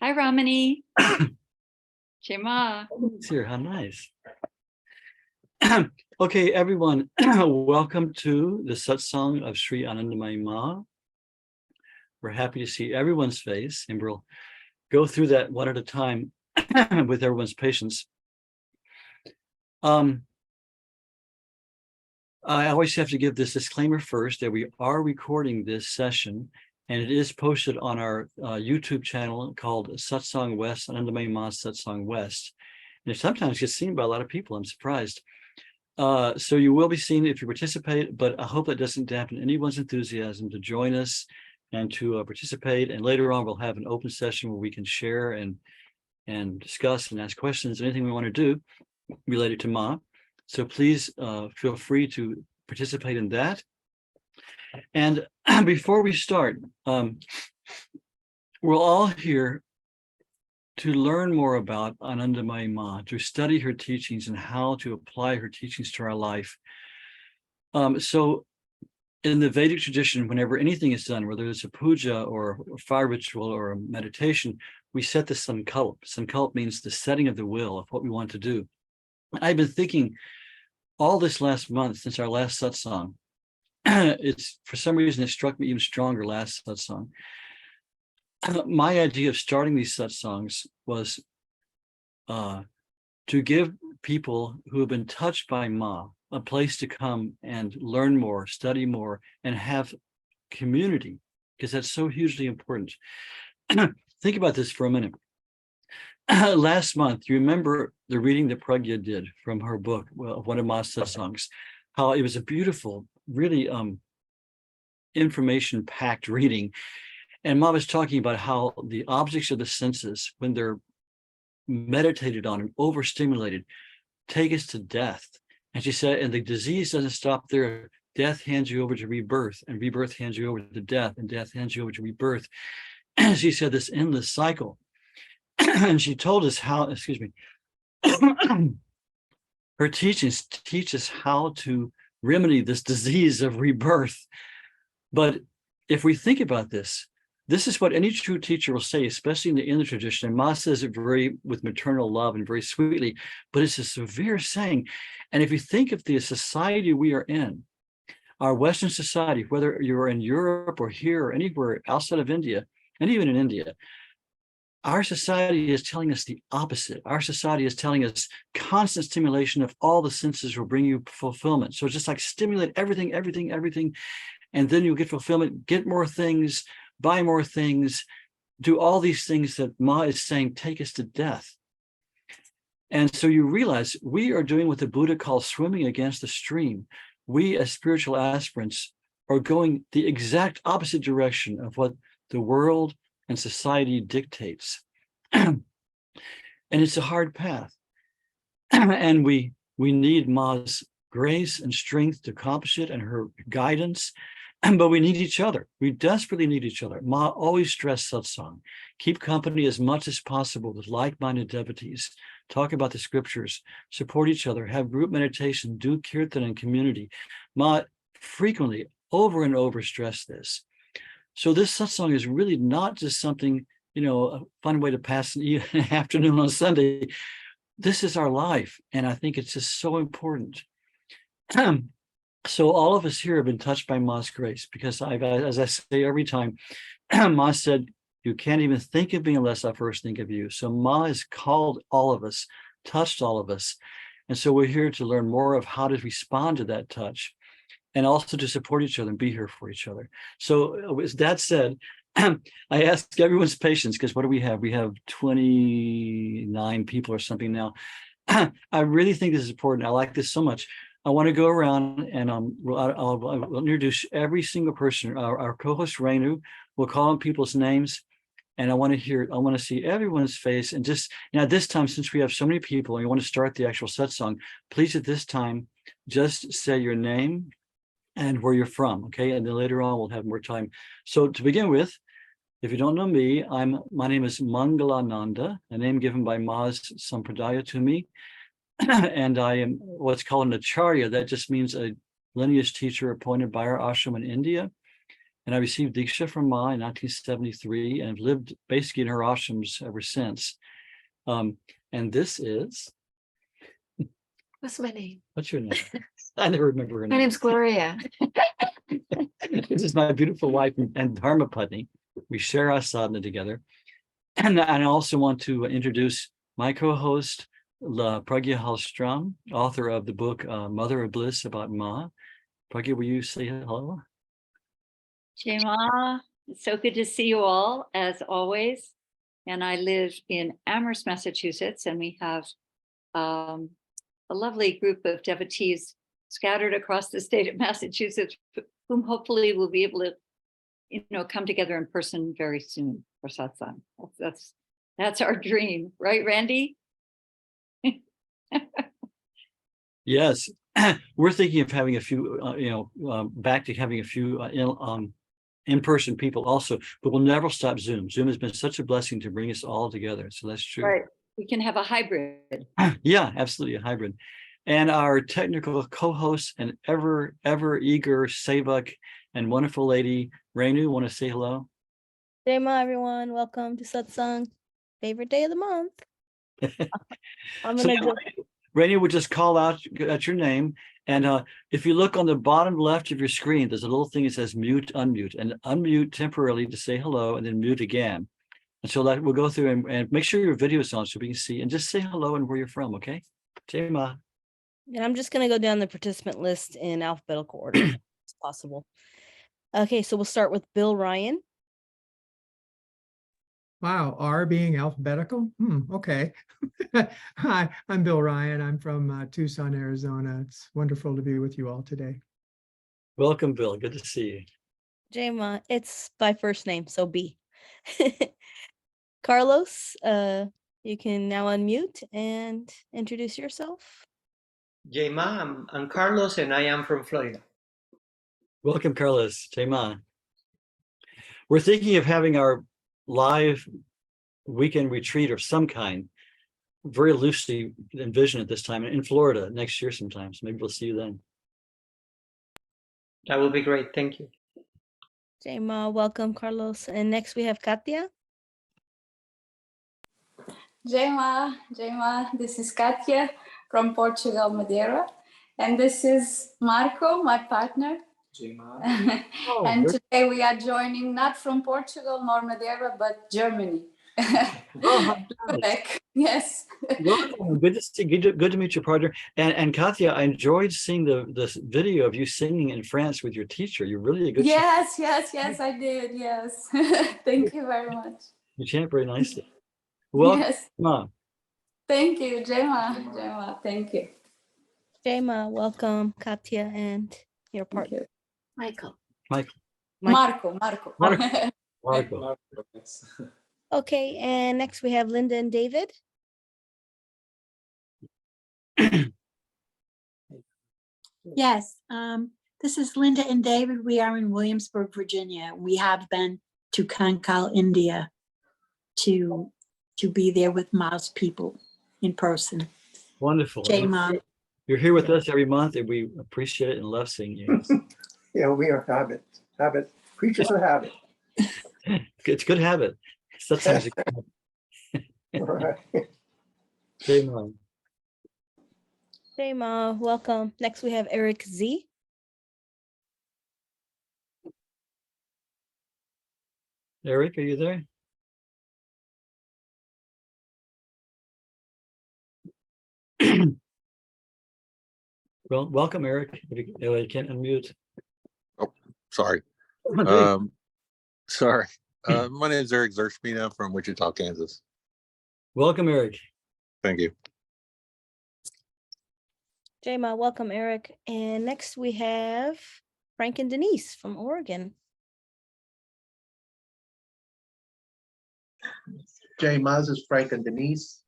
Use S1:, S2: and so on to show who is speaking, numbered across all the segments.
S1: Hi, Ramani. Chema.
S2: It's here. How nice. Okay, everyone, welcome to the Satsang of Sri Anandamayi Ma. We're happy to see everyone's face, and we'll go through that one at a time with everyone's patience. I always have to give this disclaimer first that we are recording this session, and it is posted on our YouTube channel called Satsang West, Anandamayi Ma Satsang West. And it sometimes gets seen by a lot of people. I'm surprised. So you will be seen if you participate, but I hope that doesn't dampen anyone's enthusiasm to join us and to participate. And later on, we'll have an open session where we can share and discuss and ask questions, anything we want to do related to Ma. So please feel free to participate in that. And before we start, we're all here to learn more about Anandamayi Ma, to study her teachings and how to apply her teachings to our life. So in the Vedic tradition, whenever anything is done, whether it's a puja or a fire ritual or a meditation, we set the sankalp. Sankalp means the setting of the will of what we want to do. I've been thinking all this last month since our last satsang. It's for some reason it struck me even stronger last satsang. My idea of starting these satsangs was to give people who have been touched by Ma a place to come and learn more, study more, and have community, because that's so hugely important. Think about this for a minute. Last month, you remember the reading that Pragya did from her book, one of Ma's satsangs, how it was a beautiful, really information-packed reading. And Ma was talking about how the objects of the senses, when they're meditated on and overstimulated, take us to death. And she said, and the disease doesn't stop there. Death hands you over to rebirth, and rebirth hands you over to death, and death hands you over to rebirth. And she said this endless cycle. And she told us how, excuse me, her teachings teach us how to remedy this disease of rebirth. But if we think about this is what any true teacher will say, especially in the Indian tradition. And Ma says it very with maternal love and very sweetly, but it's a severe saying. And if you think of the society we are in, our Western society, whether you're in Europe or here or anywhere outside of India, and even in India, our society is telling us the opposite. Our society is telling us constant stimulation of all the senses will bring you fulfillment. So it's just like stimulate everything, and then you'll get fulfillment, get more things, buy more things, do all these things that Ma is saying take us to death. And so you realize we are doing what the Buddha calls swimming against the stream. We as spiritual aspirants are going the exact opposite direction of what the world and society dictates. And it's a hard path. And we need Ma's grace and strength to accomplish it, and her guidance. But we need each other. We desperately need each other. Ma always stressed satsang. Keep company as much as possible with like-minded devotees. Talk about the scriptures. Support each other. Have group meditation. Do kirtan and community. Ma frequently, over and over, stressed this. So this satsang is really not just something, a fun way to pass an afternoon on Sunday. This is our life, and I think it's just so important. So all of us here have been touched by Ma's grace, because as I say every time, Ma said, you can't even think of me unless I first think of you. So Ma has called all of us, touched all of us. And so we're here to learn more of how to respond to that touch, and also to support each other and be here for each other. So with that said, I ask everyone's patience, because what do we have? We have 29 people or something now. I really think this is important. I like this so much. I want to go around and I'll introduce every single person. Our co-host Renu will call on people's names, and I want to see everyone's face. And just now, this time, since we have so many people and we want to start the actual satsang, please at this time just say your name and where you're from, okay? And then later on we'll have more time. So to begin with, if you don't know me, my name is Mangalananda, a name given by Ma's Sampradaya to me. And I am what's called an acharya. That just means a lineage teacher appointed by our ashram in India. and I received Diksha from Ma in 1973 and have lived basically in her ashrams ever since. And this is,
S3: What's my name?
S2: what's your name? I never remember her
S3: My
S2: name.
S3: name's Gloria.
S2: This is my beautiful wife and Dharma Putney. We share our sadhana together. And I also want to introduce my co-host, Pragya Halstrom, author of the book Mother of Bliss about Ma. Pragya, will you say hello?
S1: Shema, it's so good to see you all, as always. And I live in Amherst, Massachusetts, and we have a lovely group of devotees scattered across the state of Massachusetts, whom hopefully we'll be able to, come together in person very soon for satsang. That's our dream, right, Randy?
S2: Yes, we're thinking of having a few, back to having a few in-person people also, but we'll never stop Zoom. Zoom has been such a blessing to bring us all together. So that's true.
S1: Right. We can have a hybrid.
S2: Yeah, absolutely, a hybrid. And our technical co-host and ever eager sevak and wonderful lady, Renu, want to say hello?
S4: Jema, everyone. Welcome to Satsang. Favorite day of the month. I'm
S2: So
S4: gonna go.
S2: Renu would just call out at your name. And if you look on the bottom left of your screen, there's a little thing that says mute, unmute, and unmute temporarily to say hello and then mute again. And so we'll go through and make sure your video is on so we can see, and just say hello and where you're from, okay? Jema.
S4: And I'm just gonna go down the participant list in alphabetical order as possible. Okay, so we'll start with Bill Ryan.
S5: Wow, R being alphabetical? Okay. Hi, I'm Bill Ryan. I'm from Tucson, Arizona. It's wonderful to be with you all today.
S2: Welcome, Bill. Good to see you.
S4: Jema, it's by first name, so B. Carlos, you can now unmute and introduce yourself.
S6: Jema, I'm Carlos and I am from Florida.
S2: Welcome, Carlos. Jema. We're thinking of having our live weekend retreat of some kind, very loosely envisioned at this time, in Florida next year sometime. So maybe we'll see you then.
S6: That will be great. Thank you.
S4: Jema, welcome, Carlos. And next we have Katya.
S7: Jema, this is Katya from Portugal, Madeira. And this is Marco, my partner. And today we are joining not from Portugal nor Madeira, but Germany. Quebec. Yes.
S2: Welcome. Good to see. Good to meet your partner. And Katya, I enjoyed seeing this video of you singing in France with your teacher. You're really a good.
S7: Yes, I did. Yes. Thank you very much.
S2: You chant very nicely. Welcome.
S7: Yes.
S2: Mom.
S7: Thank you, Jema. Thank you.
S4: Jema, welcome, Katya, and your partner.
S3: Michael.
S7: Marco.
S4: Okay, and next we have Linda and David.
S8: Yes, this is Linda and David. We are in Williamsburg, Virginia. We have been to Kankal, India, to be there with Ma's people in person.
S2: Wonderful.
S8: Jema.
S2: You're here with us every month, and we appreciate it and love seeing you.
S9: Yeah, we are habit creatures of habit.
S2: It's good habit. Sometimes a good habit.
S9: Right.
S2: Jema.
S4: Jema, welcome. Next we have Eric Z.
S2: Eric, are you there? Well, welcome, Eric. If you can't unmute.
S10: Oh, sorry. Sorry. My name is Eric Zerspina from Wichita, Kansas.
S2: Welcome, Eric.
S10: Thank you.
S4: Jema, welcome, Eric. And next we have Frank and Denise from Oregon.
S9: Jay Maz is Frank and Denise.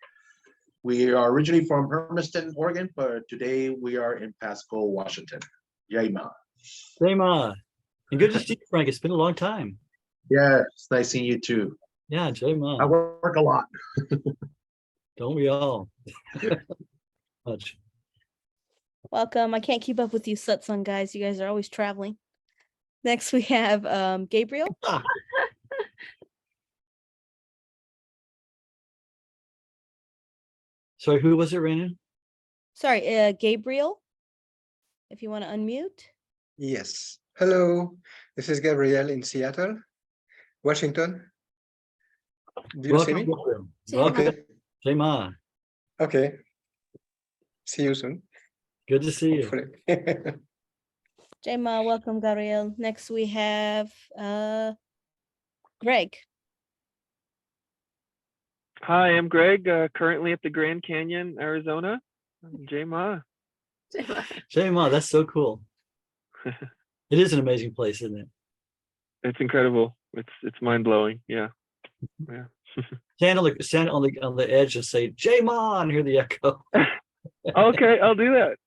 S9: We are originally from Hermiston, Oregon, but today we are in Pasco, Washington. Jay Ma.
S2: Jema. And good to see you, Frank. It's been a long time.
S9: Yeah, it's nice seeing you too.
S2: Yeah, Jema.
S9: I work a lot.
S2: Don't we all? Much.
S4: Welcome. I can't keep up with you satsang guys. You guys are always traveling. Next we have Gabriel.
S2: Sorry, who was it, Raina?
S4: Sorry, Gabriel. If you want to unmute.
S11: Yes. Hello, this is Gabriel in Seattle, Washington. Do you see
S2: Welcome,
S11: me?
S2: Gabriel.
S3: Jai
S2: Welcome.
S11: Okay.
S2: Jai Ma.
S11: Okay. See you soon.
S2: Good to see you.
S11: Hopefully.
S4: Jema, welcome, Gabriel. Next we have Greg.
S12: Hi, I'm Greg, currently at the Grand Canyon, Arizona. Jai Ma.
S2: Jai Ma, that's so cool. It is an amazing place, isn't it?
S12: It's incredible. It's mind blowing. Yeah. Yeah.
S2: Stand on the edge and say Jai Ma and hear the echo.
S12: Okay, I'll do that.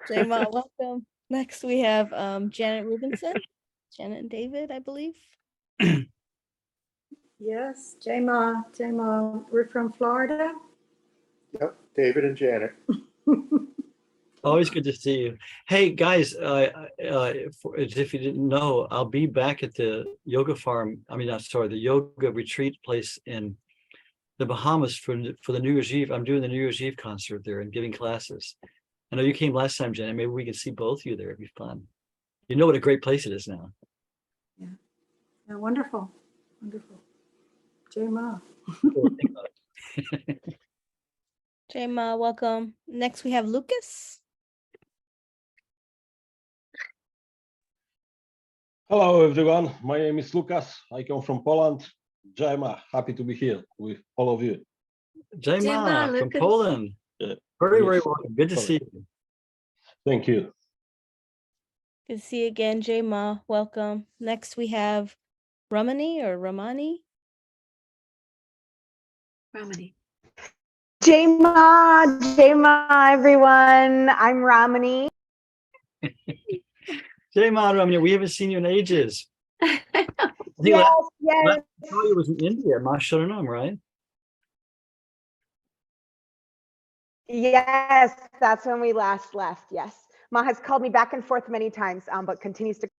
S4: Jema, welcome. Next we have Janet Rubinson. Janet and David, I believe.
S13: Yes, Jama, we're from Florida.
S9: Yep, David and Janet.
S2: Always good to see you. Hey guys, if you didn't know, I'll be back at the yoga farm. I mean, not sorry, the yoga retreat place in the Bahamas for the New Year's Eve. I'm doing the New Year's Eve concert there and giving classes. I know you came last time, Janet. Maybe we can see both of you there. It'd be fun. You know what a great place it is now.
S13: Yeah, wonderful, wonderful. Jama.
S4: Jema, welcome. Next we have Lucas.
S14: Hello, everyone. My name is Lucas. I come from Poland. Jai Ma, happy to be here with all of you.
S2: Jai Ma from
S3: Lucas.
S2: Poland. Very welcome. Good to see you.
S14: Thank you.
S4: Good to see you again, Jema. Welcome. Next we have Ramani.
S3: Ramani.
S15: Jai Ma, everyone. I'm Ramani.
S2: Jai Ma, Ramani, we haven't seen you in ages. I think
S15: Yes.
S2: last I saw you was in India, Masharanam, right?
S15: Yes, that's when we last left. Yes. Ma has called me back and forth many times, but continues to.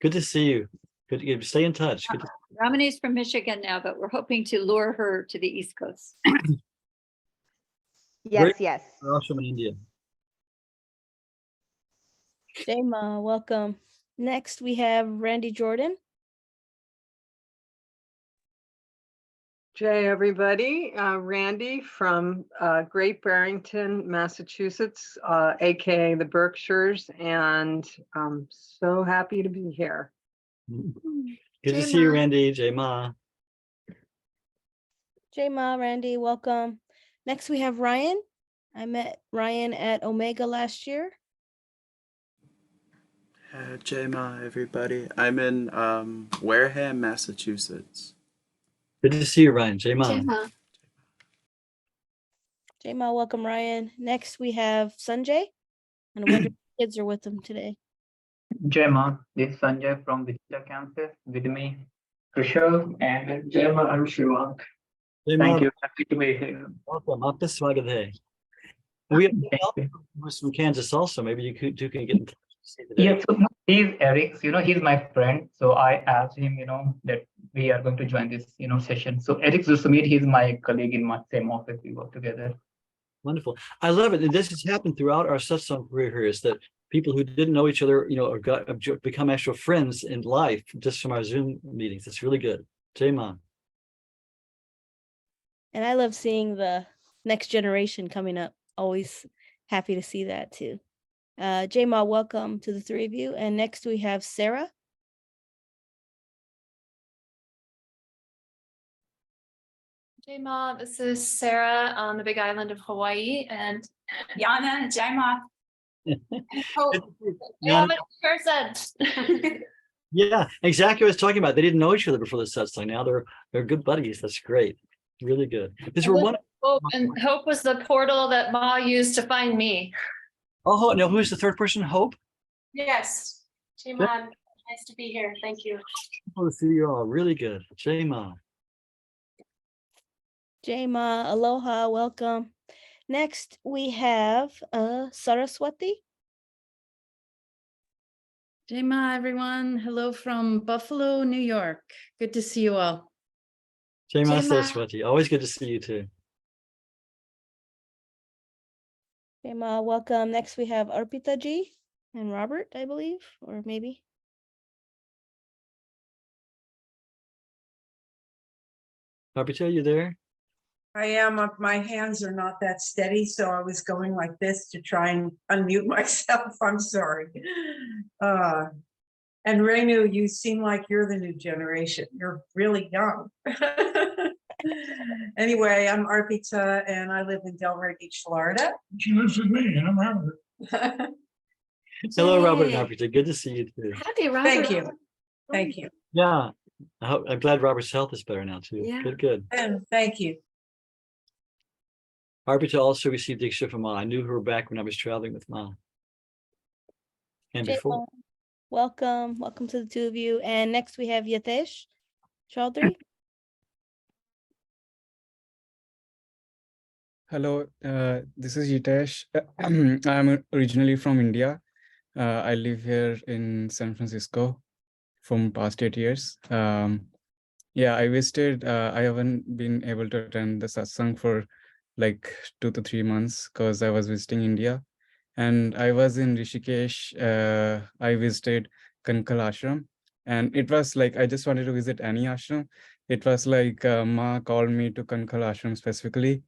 S2: Good to see you. Good to stay in touch. Good to
S1: Ramani's from Michigan now, but we're hoping to lure her to the East Coast.
S15: Yes.
S2: We're also in India.
S4: Jema, welcome. Next we have Randy Jordan.
S16: Jay, everybody. Randy from Great Barrington, Massachusetts, aka the Berkshires, and I'm so happy to be here.
S2: Good to see you, Randy. Jai Ma.
S4: Jema, Randy, welcome. Next we have Ryan. I met Ryan at Omega last year.
S17: Jai Ma, everybody. I'm in Wareham, Massachusetts.
S2: Good to see you, Ryan. Jai Ma.
S4: Jema, welcome, Ryan. Next we have Sanjay. And I wonder if the kids are with him today.
S18: Jai Ma, this is Sanjay from Vista campus. With me, Rishabh and Jai Ma, I'm Shivang. Thank you. Happy to be here.
S2: Welcome. Aapka swagat hai. We have who's from Kansas also. Maybe you two can get in touch.
S18: Yeah, so he's Eric's, he's my friend. So I asked him, that we are going to join this, session. So Eric Zusumit, he's my colleague in my same office. We work together.
S2: Wonderful. I love it. And this has happened throughout our satsang career here, is that people who didn't know each other, or have become actual friends in life just from our Zoom meetings. It's really good. Jai Ma.
S4: And I love seeing the next generation coming up. Always happy to see that too. Jema, welcome to the three of you. And next we have Sarah.
S19: Jema, this is Sarah on the big island of Hawaii, and Yana and Jema.
S2: Yeah, exactly what I was talking about. They didn't know each other before the satsang. Now they're good buddies. That's great. Really good. Because we're one.
S19: And Hope was the portal that Ma used to find me.
S2: Oh no, who's the third person? Hope?
S19: Yes. Jema, nice to be here. Thank you.
S2: Oh, see you all. Really good. Jai Ma.
S4: Jema, aloha, welcome. Next, we have Saraswati.
S20: Jai Ma, everyone. Hello from Buffalo, New York. Good to see you all.
S2: Jai Ma
S4: Jai Ma.
S2: Saraswati. Always good to see you too.
S4: Jai Ma, welcome. Next, we have Arpita Ji and Robert, I believe, or maybe.
S2: Arpita, you there?
S21: I am. My hands are not that steady, so I was going like this to try and unmute myself. I'm sorry. And Renu, you seem like you're the new generation. You're really young. Anyway, I'm Arpita, and I live in Delray Beach, Florida. She lives with me, and I'm Robert.
S2: Hello, Robert and
S21: Yay.
S2: Arpita. Good to see you too.
S20: Happy Robert.
S21: Thank you. Thank you.
S2: Yeah. I'm glad Robert's health is better now too.
S21: Yeah.
S2: Good.
S21: And thank you.
S2: Arpita also received Diksha from Ma. I knew her back when I was traveling with Ma. And
S4: Jai
S2: before.
S4: Ma, welcome. Welcome to the two of you. And next, we have Yatesh Chaudhary.
S22: Hello, this is Yitesh. I'm originally from India. I live here in San Francisco from past 8 years. Yeah, I visited. I haven't been able to attend the satsang for like 2 to 3 months because I was visiting India. And I was in Rishikesh. I visited Kankal Ashram. And it was like, I just wanted to visit any ashram. It was like Ma called me to Kankal Ashram specifically.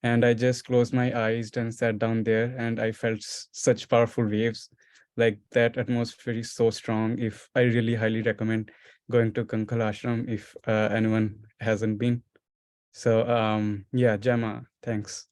S22: And I just closed my eyes and sat down there, and I felt such powerful waves. Like that atmosphere is so strong. If I really highly recommend going to Kankal Ashram if anyone hasn't been. So yeah, Jai Ma, thanks.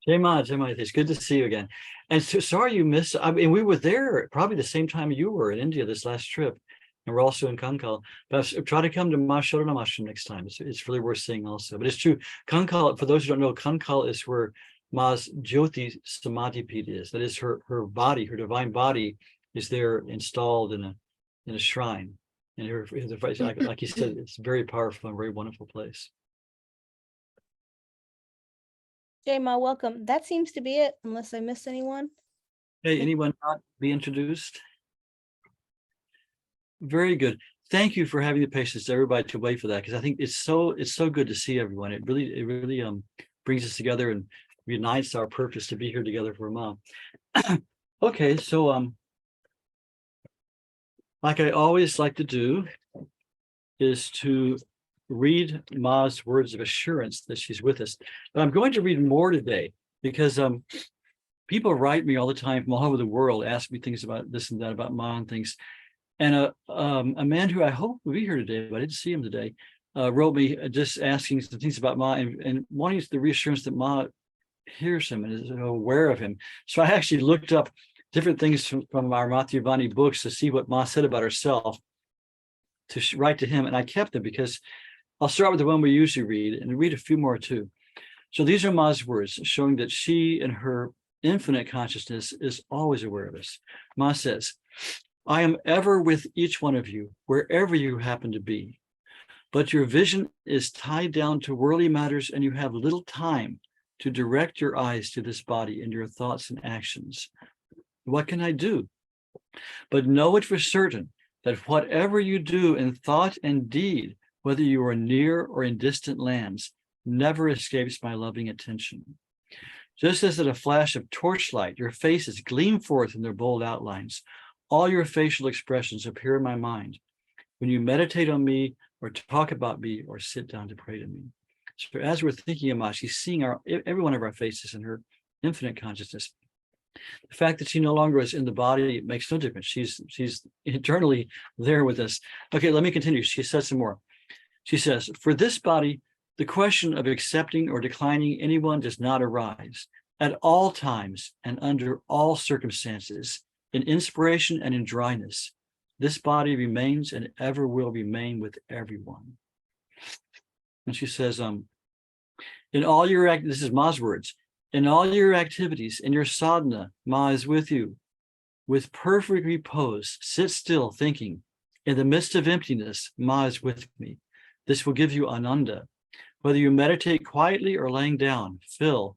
S2: Jai Ma, it's good to see you again. And so sorry you missed. I mean, we were there probably the same time you were in India this last trip, and we're also in Kankal. But try to come to Ma Shodanam Ashram next time. It's really worth seeing also. But it's true. Kankal, for those who don't know, Kankal is where Ma's Jyoti Samadhi Pit is. That is her body, her divine body is there installed in a shrine. And her like you said, it's a very powerful and very wonderful place.
S4: Jai Ma, welcome. That seems to be it, unless I missed anyone.
S2: Hey, anyone not be introduced? Very good. Thank you for having the patience, everybody, to wait for that, because I think it's so good to see everyone. It really brings us together and unites our purpose to be here together for Mom. Okay, so like I always like to do is to read Ma's words of assurance that she's with us. But I'm going to read more today because people write me all the time from all over the world, ask me things about this and that, about Ma and things. And a man who I hope will be here today, but I didn't see him today, wrote me just asking some things about Ma and wanting the reassurance that Ma hears him and is aware of him. So I actually looked up different things from our Mathyavani books to see what Ma said about herself to write to him. And I kept them because I'll start with the one we usually read and read a few more too. So these are Ma's words, showing that she in her infinite consciousness is always aware of us. Ma says, I am ever with each one of you, wherever you happen to be. But your vision is tied down to worldly matters and you have little time to direct your eyes to this body in your thoughts and actions. What can I do? But know it for certain that whatever you do in thought and deed, whether you are near or in distant lands, never escapes my loving attention. Just as at a flash of torchlight, your faces gleam forth in their bold outlines. All your facial expressions appear in my mind when you meditate on me or talk about me or sit down to pray to me. So as we're thinking of Ma, she's seeing every one of our faces in her infinite consciousness. The fact that she no longer is in the body makes no difference. She's eternally there with us. Okay, let me continue. She says some more. She says, for this body, the question of accepting or declining anyone does not arise. At all times and under all circumstances, in inspiration and in dryness, this body remains and ever will remain with everyone. And she says, in all your this is Ma's words, in all your activities, in your sadhana, Ma is with you. With perfect repose, sit still thinking, in the midst of emptiness, Ma is with me. This will give you ananda. Whether you meditate quietly or laying down, feel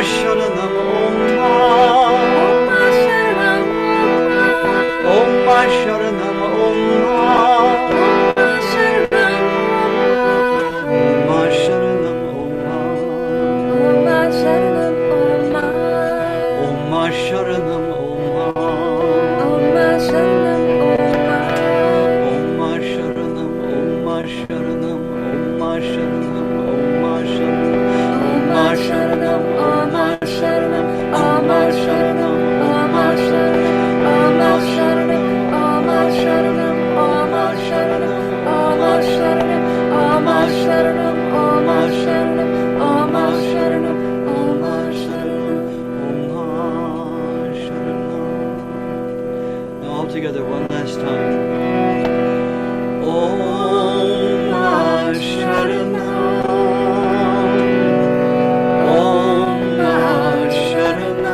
S2: Sharanam Om Ma. Om Ma Sharanam Om Ma. Om Ma Sharanam Om Ma. Om Ma Sharanam Om Ma. Om Ma Sharanam Om Ma. Om Ma Sharanam Om Ma. Om Ma Sharanam Om Ma Sharanam Om Ma Sharanam Om Ma Sharanam Om Ma Sharanam Om Ma Sharanam Om Ma Sharanam Om Ma Sharanam Om Ma Sharanam Om Ma Sharanam Om Ma Sharanam Om Ma Sharanam Om Ma Sharanam Om Ma Sharanam Om Ma Sharanam Om Ma Sharanam. All together one last time. Om Ma Sharanam. Om Ma Sharanam.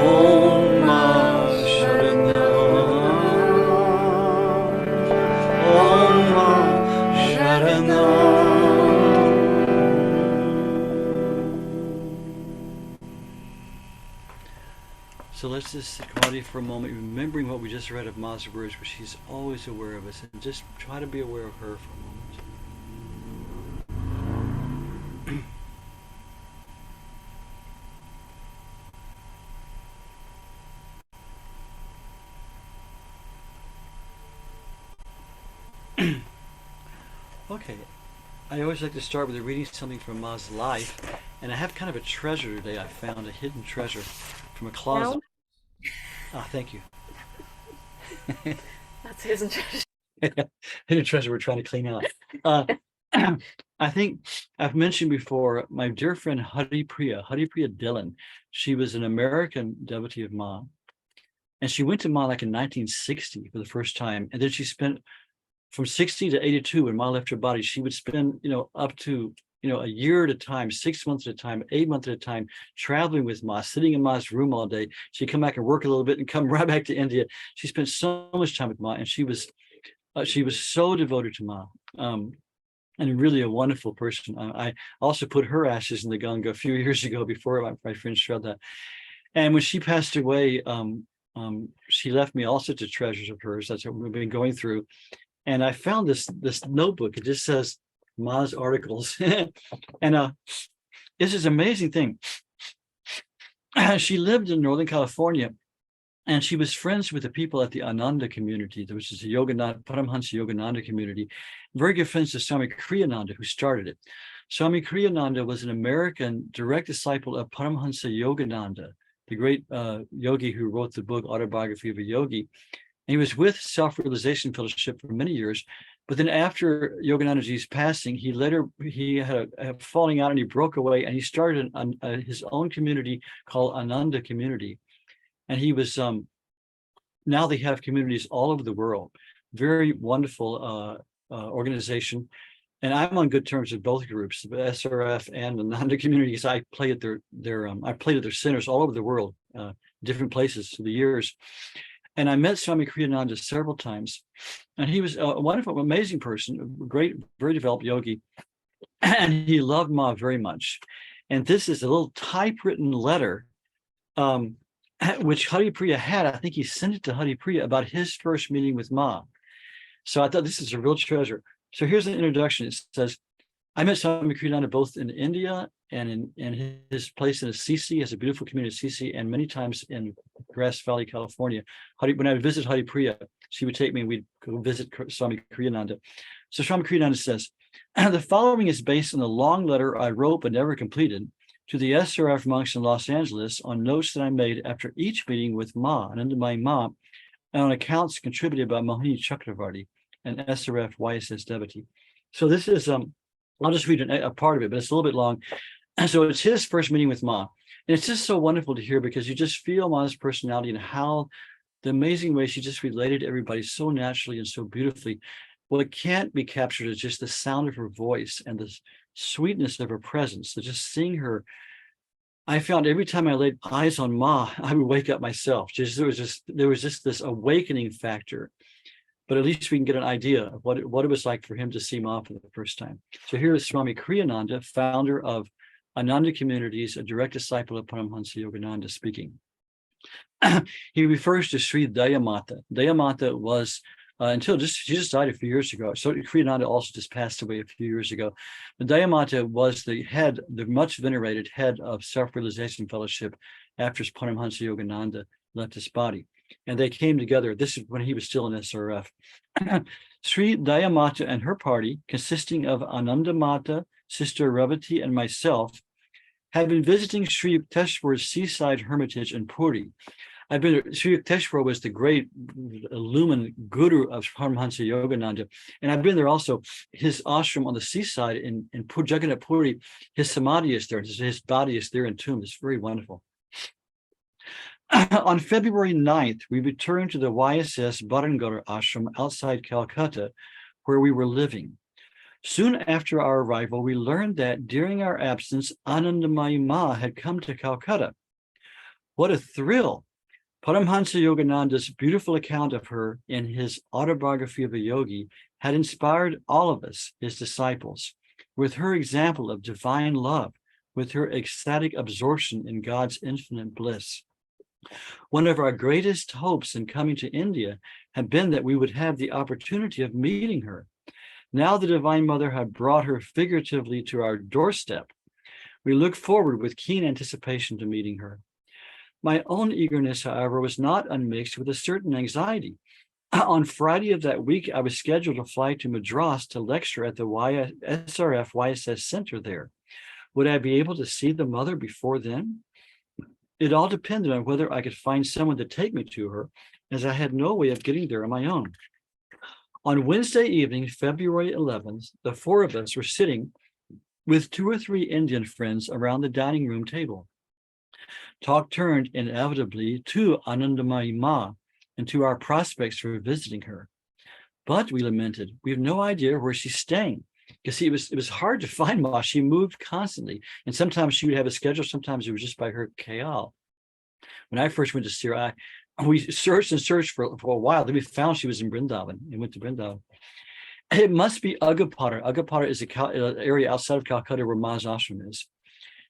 S2: Om Ma Sharanam. Om Ma Sharanam. So let's just sit quietly for a moment, remembering what we just read of Ma's words, where she's always aware of us, and just try to be aware of her for a moment. Okay, I always like to start with reading something from Ma's life, and I have kind of a treasure today. I found a hidden treasure from a closet. Ah, thank you.
S3: That's hidden treasure.
S2: Hidden treasure we're trying to clean out. I think I've mentioned before my dear friend Haripriya Dillon. She was an American devotee of Ma, and she went to Ma like in 1960 for the first time, and then she spent from 60 to 82 when Ma left her body. She would spend up to a year at a time, 6 months at a time, 8 months at a time, traveling with Ma, sitting in Ma's room all day. She'd come back and work a little bit and come right back to India. She spent so much time with Ma, and she was so devoted to Ma, and really a wonderful person. I also put her ashes in the Ganga a few years ago before my friend Shraddha. And when she passed away, she left me all sorts of treasures of hers. That's what we've been going through. And I found this notebook. It just says Ma's articles. And it's this amazing thing. She lived in Northern California, and she was friends with the people at the Ananda community, which is the Paramahansa Yogananda community. Very good friends to Swami Kriyananda, who started it. Swami Kriyananda was an American direct disciple of Paramahansa Yogananda, the great yogi who wrote the book Autobiography of a Yogi. And he was with Self-Realization Fellowship for many years. But then after Yoganandaji's passing, he had a falling out, and he broke away, and he started his own community called Ananda Community. And he was, now they have communities all over the world. Very wonderful organization. And I'm on good terms with both groups, the SRF and the Ananda communities. I play at their centers all over the world, different places through the years. And I met Swami Kriyananda several times, and he was a wonderful, amazing person, a great, very developed yogi, and he loved Ma very much. And this is a little typewritten letter, which Haripriya had. I think he sent it to Haripriya about his first meeting with Ma. So I thought this is a real treasure. So here's an introduction. It says, I met Swami Kriyananda both in India and in his place in Assisi, has a beautiful community in Assisi, and many times in Grass Valley, California. When I would visit Haripriya, she would take me and we'd go visit Swami Kriyananda. So Swami Kriyananda says, the following is based on a long letter I wrote but never completed to the SRF monks in Los Angeles on notes that I made after each meeting with Ma, Anandamayi Ma, and on accounts contributed by Mohini Chakravarti, an SRF YSS devotee. So this is, I'll just read a part of it, but it's a little bit long. So it's his first meeting with Ma. And it's just so wonderful to hear, because you just feel Ma's personality and how the amazing way she just related to everybody so naturally and so beautifully. What can't be captured is just the sound of her voice and the sweetness of her presence. So just seeing her, I found every time I laid eyes on Ma, I would wake up myself. There was just this awakening factor. But at least we can get an idea of what it was like for him to see Ma for the first time. So here is Swami Kriyananda, founder of Ananda Communities, a direct disciple of Paramhansa Yogananda speaking. He refers to Sri Dayamata. Dayamata was, she just died a few years ago. So Kriyananda also just passed away a few years ago. But Dayamata was the much venerated head of Self-Realization Fellowship after Paramhansa Yogananda left his body. And they came together. This is when he was still in SRF. Sri Dayamata and her party, consisting of Anandamata, Sister Revati, and myself, have been visiting Sri Yukteswar's seaside hermitage in Puri. Sri Yukteswar was the great illumined guru of Paramhansa Yogananda. And I've been there also. His ashram on the seaside in Jagannath Puri, his samadhi is there. His body is there entombed. It's very wonderful. On February 9th, we returned to the YSS Barangar ashram outside Calcutta, where we were living. Soon after our arrival, we learned that during our absence, Anandamayi Ma had come to Calcutta. What a thrill! Paramhansa Yogananda's beautiful account of her in his autobiography of a yogi had inspired all of us, his disciples, with her example of divine love, with her ecstatic absorption in God's infinite bliss. One of our greatest hopes in coming to India had been that we would have the opportunity of meeting her. Now the Divine Mother had brought her figuratively to our doorstep. We look forward with keen anticipation to meeting her. My own eagerness, however, was not unmixed with a certain anxiety. On Friday of that week, I was scheduled to fly to Madras to lecture at the SRF YSS Center there. Would I be able to see the mother before then? It all depended on whether I could find someone to take me to her, as I had no way of getting there on my own. On Wednesday evening, February 11th, the four of us were sitting with 2 or 3 Indian friends around the dining room table. Talk turned inevitably to Anandamayi Ma and to our prospects for visiting her. But we lamented, we have no idea where she's staying. Because it was hard to find Ma. She moved constantly. And sometimes she would have a schedule, sometimes it was just by her khayal. When I first went to see her, we searched and searched for a while. Then we found she was in Vrindavan and went to Vrindavan. It must be Agapara. Agapara is an area outside of Calcutta where Ma's ashram is.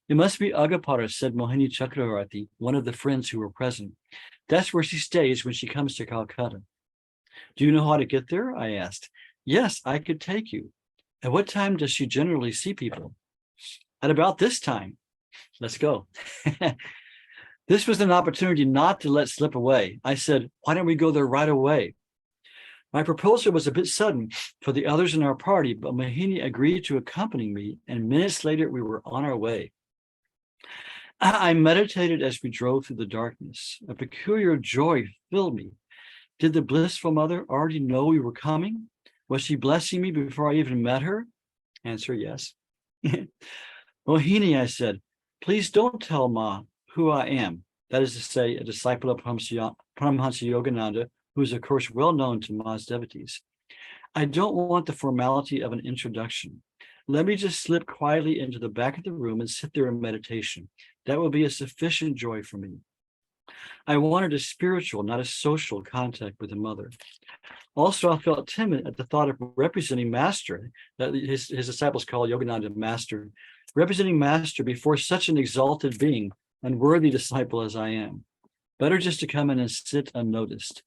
S2: It must be Agapara, said Mohini Chakravarti, one of the friends who were present. That's where she stays when she comes to Calcutta. Do you know how to get there? I asked. Yes, I could take you. At what time does she generally see people? At about this time. Let's go. This was an opportunity not to let slip away. I said, why don't we go there right away? My proposal was a bit sudden for the others in our party, but Mohini agreed to accompany me, and minutes later we were on our way. I meditated as we drove through the darkness. A peculiar joy filled me. Did the blissful mother already know we were coming? Was she blessing me before I even met her? Answer, yes. Mohini, I said, please don't tell Ma who I am. That is to say, a disciple of Paramhansa Yogananda, who is, of course, well known to Ma's devotees. I don't want the formality of an introduction. Let me just slip quietly into the back of the room and sit there in meditation. That will be a sufficient joy for me. I wanted a spiritual, not a social contact with the mother. Also, I felt timid at the thought of representing Master, that his disciples call Yogananda Master, representing Master before such an exalted being, unworthy disciple as I am. Better just to come in and sit unnoticed.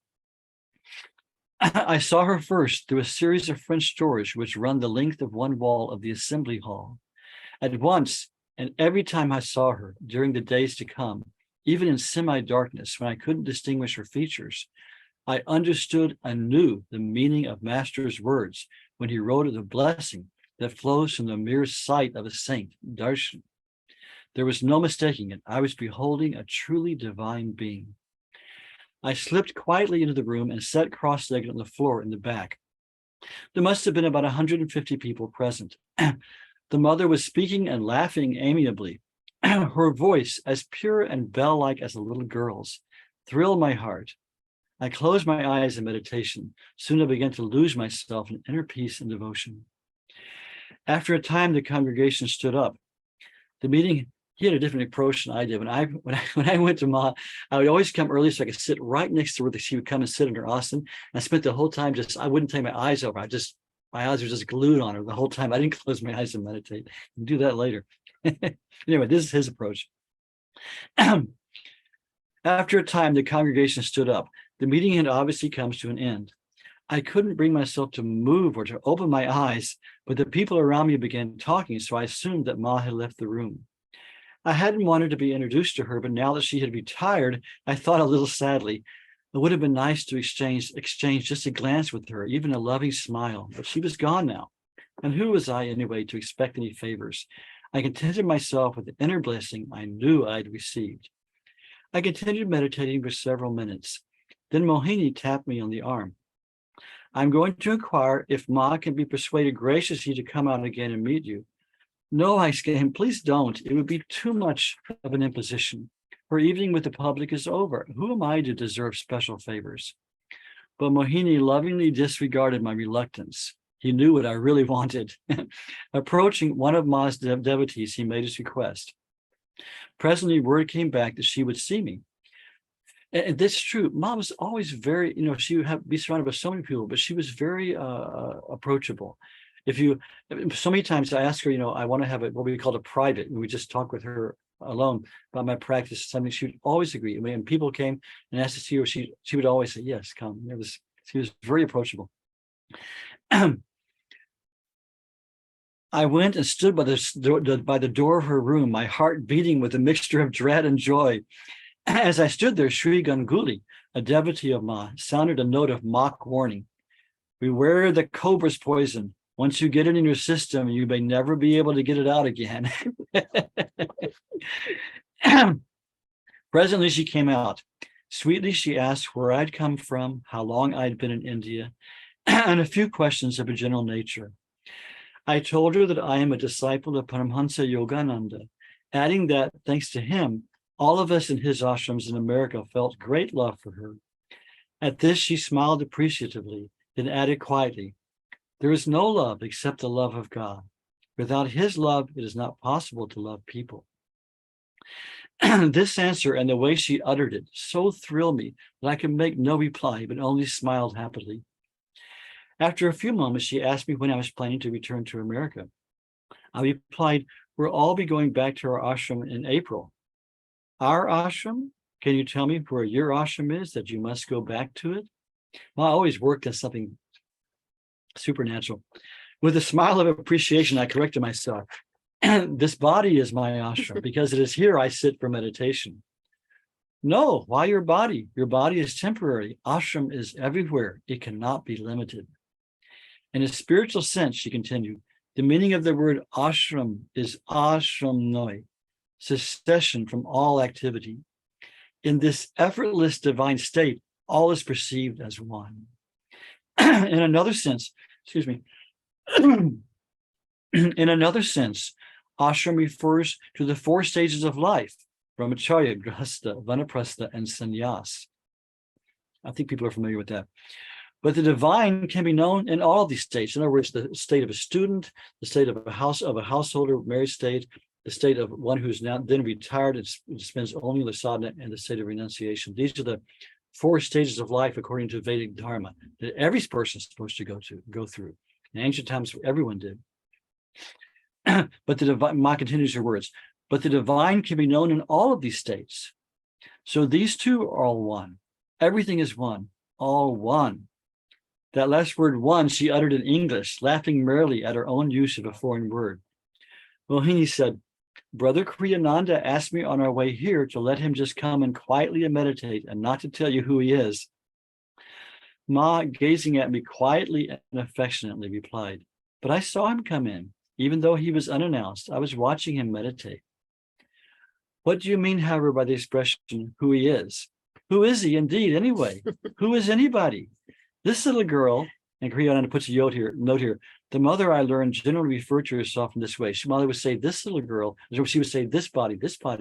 S2: I saw her first through a series of French doors which run the length of one wall of the assembly hall. At once, and every time I saw her during the days to come, even in semi-darkness when I couldn't distinguish her features, I understood anew the meaning of Master's words when he wrote of the blessing that flows from the mere sight of a saint, darshan. There was no mistaking it. I was beholding a truly divine being. I slipped quietly into the room and sat cross-legged on the floor in the back. There must have been about 150 people present. The mother was speaking and laughing amiably. Her voice, as pure and bell-like as a little girl's, thrilled my heart. I closed my eyes in meditation. Soon I began to lose myself in inner peace and devotion. After a time, the congregation stood up. The meeting, he had a different approach than I did. When I went to Ma, I would always come early so I could sit right next to where she would come and sit in her asana. And I spent the whole time I wouldn't take my eyes over. My eyes were just glued on her the whole time. I didn't close my eyes and meditate. I'll do that later. Anyway, this is his approach. After a time, the congregation stood up. The meeting had obviously come to an end. I couldn't bring myself to move or to open my eyes, but the people around me began talking, so I assumed that Ma had left the room. I hadn't wanted to be introduced to her, but now that she had retired, I thought a little sadly, it would have been nice to exchange just a glance with her, even a loving smile, but she was gone now. And who was I anyway to expect any favors? I contented myself with the inner blessing I knew I'd received. I continued meditating for several minutes. Then Mohini tapped me on the arm. I'm going to inquire if Ma can be persuaded graciously to come out again and meet you. No, I exclaimed, please don't. It would be too much of an imposition. Her evening with the public is over. Who am I to deserve special favors? But Mohini lovingly disregarded my reluctance. He knew what I really wanted. Approaching one of Ma's devotees, he made his request. Presently, word came back that she would see me. And that's true. Ma was always very, she would be surrounded by so many people, but she was very approachable. So many times I asked her, I want to have what we call a private, and we just talk with her alone about my practice, something she would always agree. When people came and asked to see her, she would always say, yes, come. She was very approachable. I went and stood by the door of her room, my heart beating with a mixture of dread and joy. As I stood there, Sri Ganguli, a devotee of Ma, sounded a note of mock warning. Beware the cobra's poison. Once you get it in your system, you may never be able to get it out again. Presently, she came out. Sweetly, she asked where I'd come from, how long I'd been in India, and a few questions of a general nature. I told her that I am a disciple of Paramhansa Yogananda, adding that, thanks to him, all of us in his ashrams in America felt great love for her. At this, she smiled appreciatively, then added quietly, there is no love except the love of God. Without his love, it is not possible to love people. This answer and the way she uttered it so thrilled me that I could make no reply, but only smiled happily. After a few moments, she asked me when I was planning to return to America. I replied, we'll all be going back to our ashram in April. Our ashram? Can you tell me where your ashram is that you must go back to it? Well, I always worked on something supernatural. With a smile of appreciation, I corrected myself. This body is my ashram because it is here I sit for meditation. No, why your body? Your body is temporary. Ashram is everywhere. It cannot be limited. In a spiritual sense, she continued, the meaning of the word ashram is ashramnoi, cessation from all activity. In this effortless divine state, all is perceived as one. In another sense, in another sense, ashram refers to the 4 stages of life, brahmacharya, grihastha, vanaprastha, and sannyas. I think people are familiar with that. But the divine can be known in all of these states. In other words, the state of a student, the state of a householder, married state, the state of one who's now then retired and spends only the sadhana, and the state of renunciation. These are the 4 stages of life according to Vedic Dharma that every person is supposed to go through. In ancient times, everyone did. But the divine, Ma continues her words, but the divine can be known in all of these states. So these two are all one. Everything is one, all one. That last word one she uttered in English, laughing merrily at her own use of a foreign word. Mohini said, Brother Kriyananda asked me on our way here to let him just come and quietly meditate and not to tell you who he is. Ma, gazing at me quietly and affectionately, replied, but I saw him come in. Even though he was unannounced, I was watching him meditate. What do you mean, however, by the expression, who he is? Who is he indeed, anyway? Who is anybody? This little girl, and Kriyananda puts a note here, the mother I learned generally referred to herself in this way. Mother would say, this little girl, she would say, this body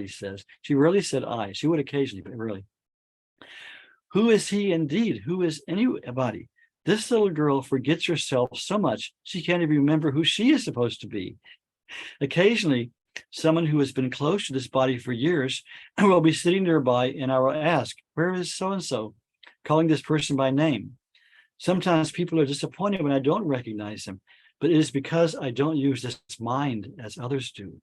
S2: says. She rarely said I. She would occasionally, but rarely. Who is he indeed? Who is anybody? This little girl forgets herself so much, she can't even remember who she is supposed to be. Occasionally, someone who has been close to this body for years will be sitting nearby, and I will ask, where is so-and-so? Calling this person by name. Sometimes people are disappointed when I don't recognize them, but it is because I don't use this mind as others do.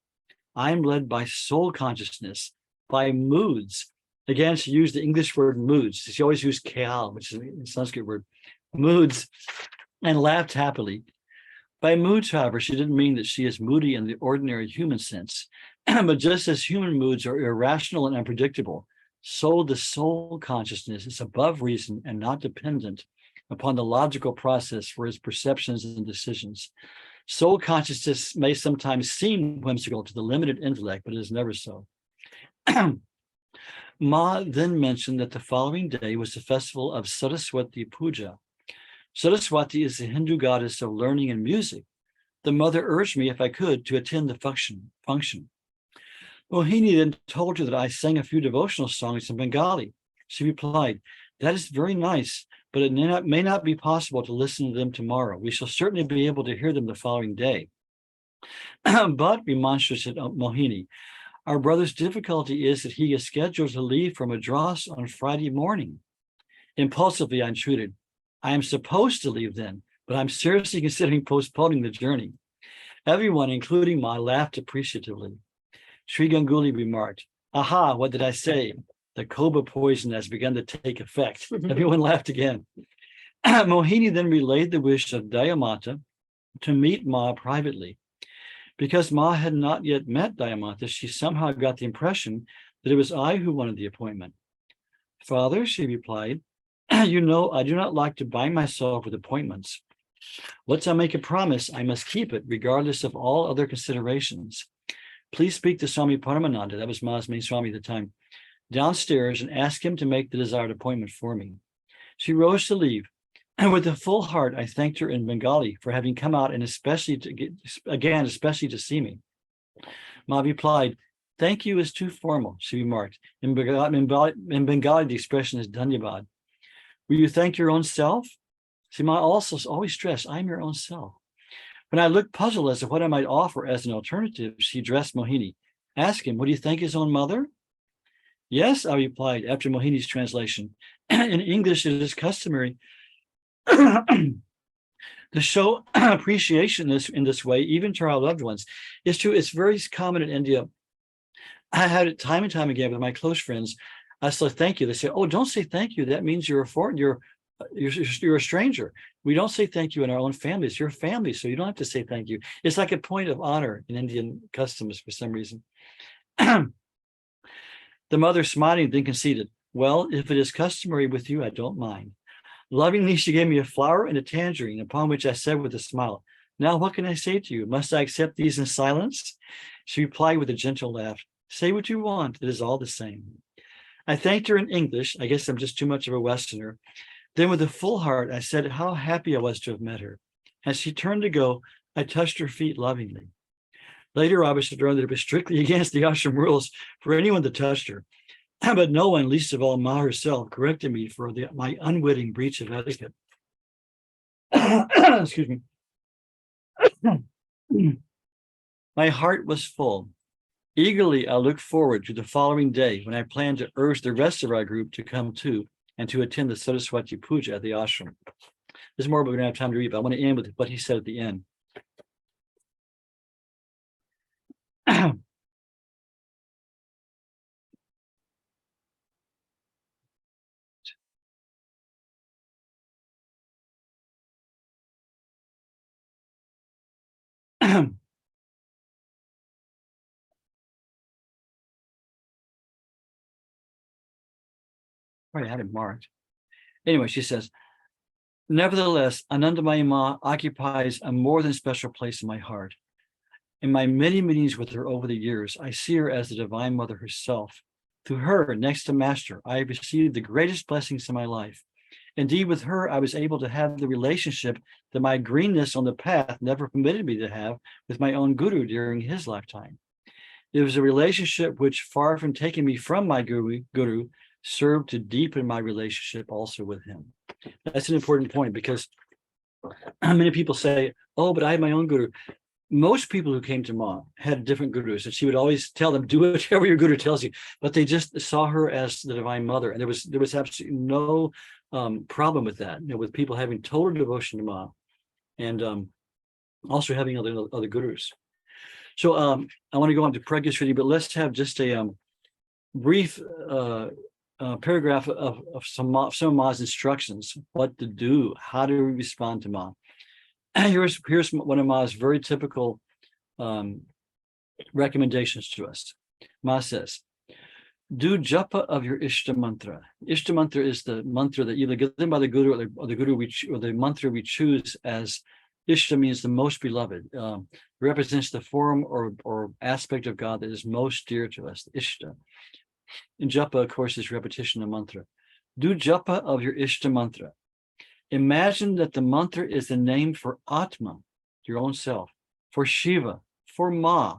S2: I am led by soul consciousness, by moods. Again, she used the English word moods. She always used khyal, which is a Sanskrit word, moods, and laughed happily. By moods, however, she didn't mean that she is moody in the ordinary human sense, but just as human moods are irrational and unpredictable, so the soul consciousness is above reason and not dependent upon the logical process for its perceptions and decisions. Soul consciousness may sometimes seem whimsical to the limited intellect, but it is never so. Ma then mentioned that the following day was the festival of Saraswati Puja. Saraswati is the Hindu goddess of learning and music. The mother urged me, if I could, to attend the function. Mohini then told her that I sang a few devotional songs in Bengali. She replied, "That is very nice, but it may not be possible to listen to them tomorrow. We shall certainly be able to hear them the following day." But, remonstrated Mohini, our brother's difficulty is that he is scheduled to leave for Madras on Friday morning. Impulsively, I entreated, I am supposed to leave then, but I'm seriously considering postponing the journey. Everyone, including Ma, laughed appreciatively. Sri Ganguly remarked, "Aha, what did I say? The cobra poison has begun to take effect." Everyone laughed again. Mohini then relayed the wish of Dayamata to meet Ma privately. Because Ma had not yet met Dayamata, she somehow got the impression that it was I who wanted the appointment. "Father," she replied, "you know I do not like to bind myself with appointments. Once I make a promise, I must keep it, regardless of all other considerations. Please speak to Swami Paramananda," that was Ma's main Swami at the time, "downstairs and ask him to make the desired appointment for me." She rose to leave, and with a full heart, I thanked her in Bengali for having come out and especially to see me. Ma replied, "Thank you is too formal," she remarked. In Bengali, the expression is dhanyabad. "Will you thank your own self?" See, Ma also always stressed, "I'm your own self." When I looked puzzled as to what I might offer as an alternative, she addressed Mohini. "Ask him, would he thank his own mother?" "Yes," I replied after Mohini's translation. "In English, it is customary to show appreciation in this way, even to our loved ones. It's true, it's very common in India. I had it time and time again with my close friends. I say thank you. They say, "Oh, don't say thank you. That means you're a foreign, you're a stranger. We don't say thank you in our own families. You're family, so you don't have to say thank you." It's like a point of honor in Indian customs for some reason. The mother, smiling, then conceded, "Well, if it is customary with you, I don't mind." Lovingly, she gave me a flower and a tangerine, upon which I said with a smile, "Now, what can I say to you? Must I accept these in silence?" She replied with a gentle laugh, "Say what you want. It is all the same." I thanked her in English. I guess I'm just too much of a Westerner. Then with a full heart, I said how happy I was to have met her. As she turned to go, I touched her feet lovingly. Later, I was to learn that it was strictly against the ashram rules for anyone to touch her. But no one, least of all Ma herself, corrected me for my unwitting breach of etiquette. Excuse me. My heart was full. Eagerly, I looked forward to the following day when I planned to urge the rest of our group to come too and to attend the Saraswati Puja at the ashram. There's more, but we don't have time to read, but I want to end with what he said at the end. I had it marked. Anyway, she says, "Nevertheless, Anandamayi Ma occupies a more than special place in my heart. In my many meetings with her over the years, I see her as the Divine Mother herself. Through her, next to Master, I have received the greatest blessings in my life. Indeed, with her, I was able to have the relationship that my greenness on the path never permitted me to have with my own guru during his lifetime. It was a relationship which, far from taking me from my guru, served to deepen my relationship also with him." That's an important point, because many people say, "Oh, but I had my own guru." Most people who came to Ma had different gurus, and she would always tell them, "Do whatever your guru tells you." But they just saw her as the Divine Mother, and there was absolutely no problem with that. With people having total devotion to Ma, and also having other gurus. So I want to go on to Pragya's reading, but let's have just a brief paragraph of some of Ma's instructions, what to do, how to respond to Ma. Here's one of Ma's very typical recommendations to us. Ma says, do japa of your Ishta mantra. Ishta mantra is the mantra that either given by the Guru or the mantra we choose as Ishta means the most beloved, represents the form or aspect of God that is most dear to us, Ishta. And japa, of course, is repetition of mantra. Do japa of your Ishta mantra. Imagine that the mantra is the name for Atma, your own self, for Shiva, for Ma,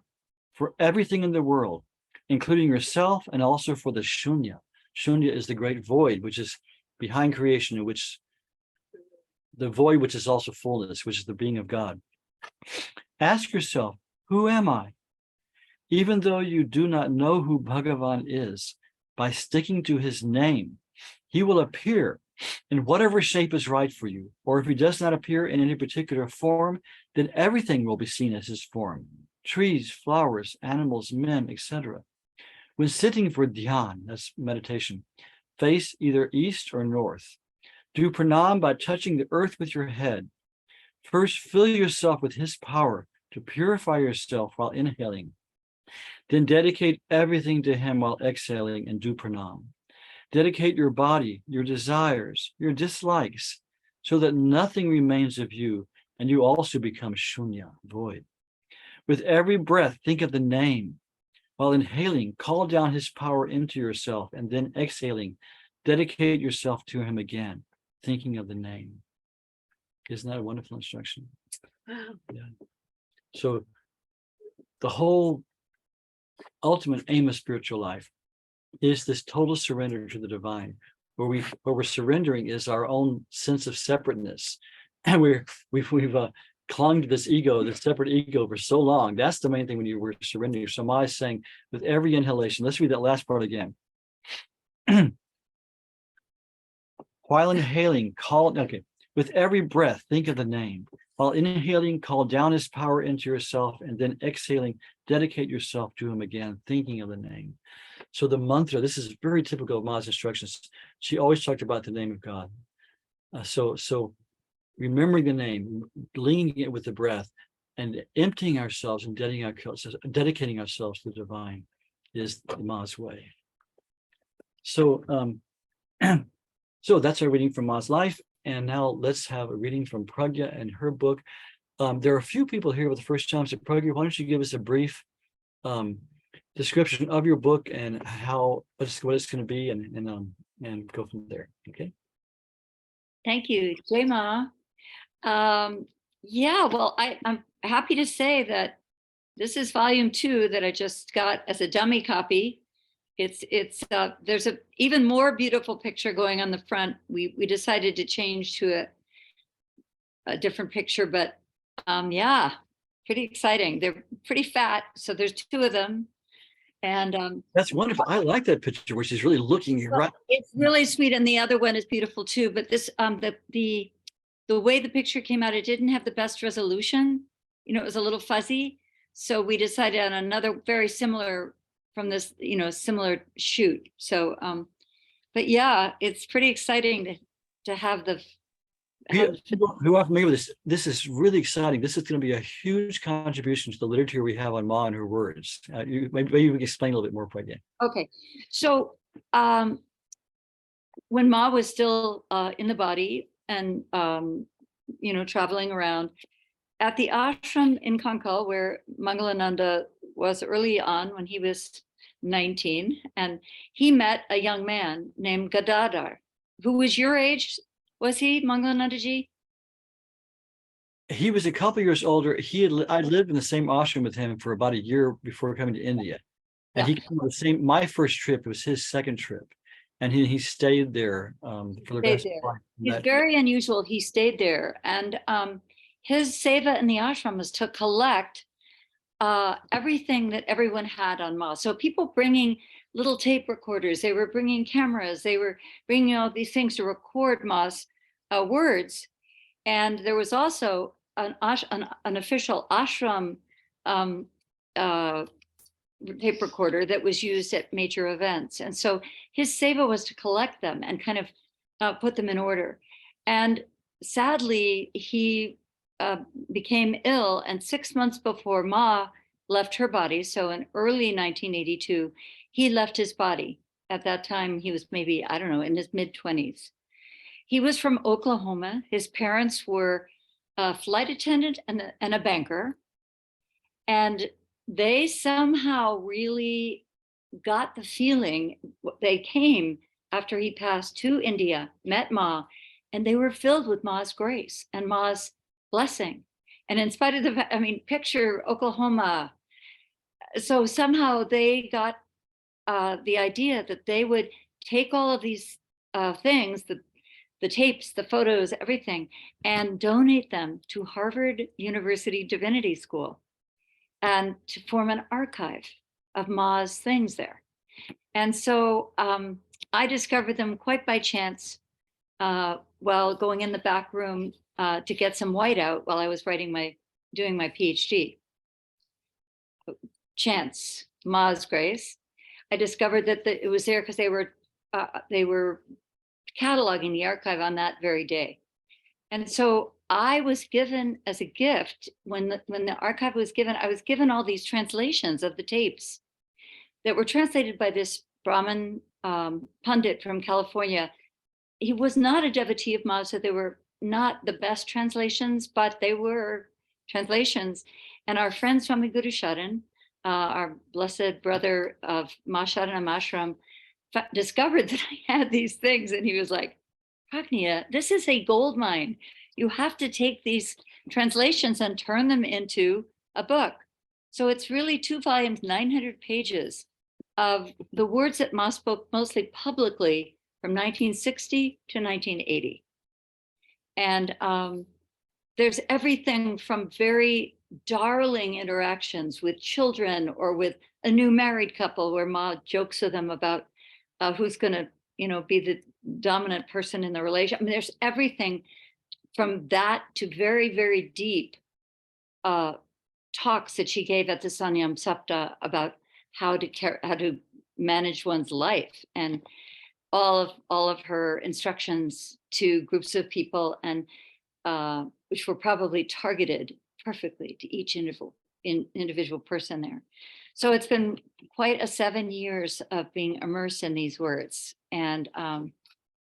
S2: for everything in the world, including yourself, and also for the Shunya. Shunya is the great void, which is behind creation, in which the void, which is also fullness, which is the being of God. Ask yourself, who am I? Even though you do not know who Bhagavan is, by sticking to his name, he will appear in whatever shape is right for you. Or if he does not appear in any particular form, then everything will be seen as his form. Trees, flowers, animals, men, etc. When sitting for dhyan, that's meditation, face either east or north. Do pranam by touching the earth with your head. First, fill yourself with his power to purify yourself while inhaling. Then dedicate everything to him while exhaling and do pranam. Dedicate your body, your desires, your dislikes, so that nothing remains of you and you also become shunya, void. With every breath, think of the name. While inhaling, call down his power into yourself, and then exhaling, dedicate yourself to him again, thinking of the name. Isn't that a wonderful instruction? Yeah. So the whole ultimate aim of spiritual life is this total surrender to the divine, where we're surrendering is our own sense of separateness, and we've clung to this ego, this separate ego, for so long. That's the main thing when we're surrendering. So Ma is saying, with every inhalation, let's read that last part again. While inhaling, with every breath, think of the name. While inhaling, call down his power into yourself, and then exhaling, dedicate yourself to him again, thinking of the name. So the mantra, this is very typical of Ma's instructions. She always talked about the name of God. So remembering the name, linking it with the breath, and emptying ourselves and dedicating ourselves to the divine is Ma's way. So, so that's our reading from Ma's life. And now let's have a reading from Pragya and her book. There are a few people here for the first time. So Pragya, why don't you give us a brief description of your book and what it's going to be, and go from there. Okay.
S1: Thank you, Jai Ma. Yeah, well, I'm happy to say that this is volume 2 that I just got as a dummy copy. There's a even more beautiful picture going on the front. We decided to change to a different picture, but yeah, pretty exciting. They're pretty fat, so there's 2 of them. And
S2: that's wonderful. I like that picture where she's really looking right.
S1: It's really sweet, and the other one is beautiful too. But this, the way the picture came out, it didn't have the best resolution. It was a little fuzzy. So we decided on another very similar from this, similar shoot. So, but yeah, it's pretty exciting to have the.
S2: Who are familiar with this? This is really exciting. This is going to be a huge contribution to the literature we have on Ma and her words. Maybe you can explain a little bit more, again.
S1: Okay, so when Ma was still in the body and traveling around at the ashram in Kankal, where Mangalananda was early on when he was 19, and he met a young man named Gadadhar, who was your age. Was he, Mangalanandaji?
S2: He was a couple years older. I lived in the same ashram with him for about a year before coming to India. And he came on my first trip was his second trip. And he stayed there for the rest of his life.
S1: He's very unusual. He stayed there. And his seva in the ashram was to collect everything that everyone had on Ma. So people bringing little tape recorders, they were bringing cameras, they were bringing all these things to record Ma's words. And there was also an official ashram tape recorder that was used at major events. And so his seva was to collect them and kind of put them in order. And sadly, he became ill, and 6 months before Ma left her body, so in early 1982, he left his body. At that time, he was maybe, I don't know, in his mid-20s. He was from Oklahoma. His parents were a flight attendant and a banker. And they somehow really got the feeling, they came after he passed to India, met Ma, and they were filled with Ma's grace and Ma's blessing. And in spite of the, I mean, picture Oklahoma. So somehow they got the idea that they would take all of these things, the tapes, the photos, everything, and donate them to Harvard University Divinity School and to form an archive of Ma's things there. And so I discovered them quite by chance while going in the back room to get some whiteout while I was doing my PhD. Chance, Ma's grace. I discovered that it was there because they were cataloging the archive on that very day. And so I was given as a gift, when the archive was given, I was given all these translations of the tapes that were translated by this Brahmin pundit from California. He was not a devotee of Ma, so they were not the best translations, but they were translations. And our friend Swami Guru Sharan, our blessed brother of Ma Sharanam Ashram, discovered that I had these things, and he was like, Pragnya, this is a gold mine. You have to take these translations and turn them into a book. So it's really 2 volumes, 900 pages of the words that Ma spoke mostly publicly from 1960 to 1980. And there's everything from very darling interactions with children or with a new married couple where Ma jokes with them about who's going to, be the dominant person in the relationship. I mean, there's everything from that to very, very deep talks that she gave at the Sanyam Sapta about how to manage one's life, and all of her instructions to groups of people, and which were probably targeted perfectly to each individual person there. So it's been quite a 7 years of being immersed in these words and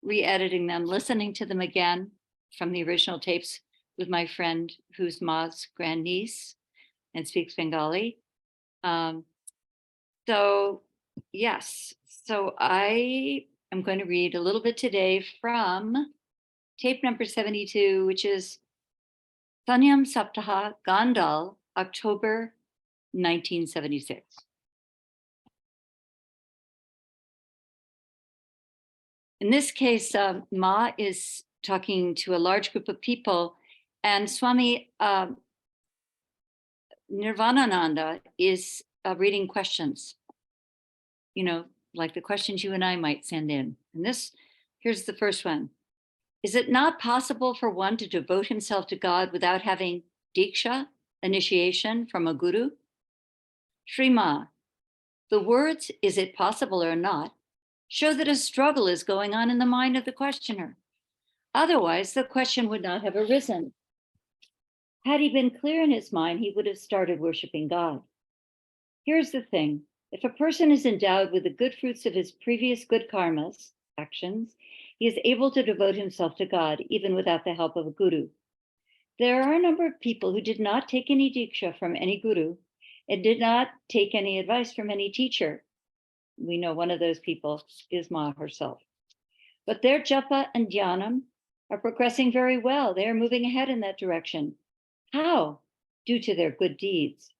S1: re-editing them, listening to them again from the original tapes with my friend who's Ma's grandniece and speaks Bengali. So yes, so I am going to read a little bit today from tape number 72, which is Sanyam Saptaha, Gandal, October 1976. In this case, Ma is talking to a large group of people, and Swami Nirvanananda is reading questions, like the questions you and I might send in. And here's the first one. Is it not possible for one to devote himself to God without having diksha, initiation from a guru? Shri Ma, the words, is it possible or not, show that a struggle is going on in the mind of the questioner. Otherwise, the question would not have arisen. Had he been clear in his mind, he would have started worshiping God. Here's the thing. If a person is endowed with the good fruits of his previous good karmas, actions, he is able to devote himself to God, even without the help of a guru. There are a number of people who did not take any diksha from any guru and did not take any advice from any teacher. We know one of those people is Ma herself. But their japa and dhyanam are progressing very well. They are moving ahead in that direction. How? Due to their good deeds.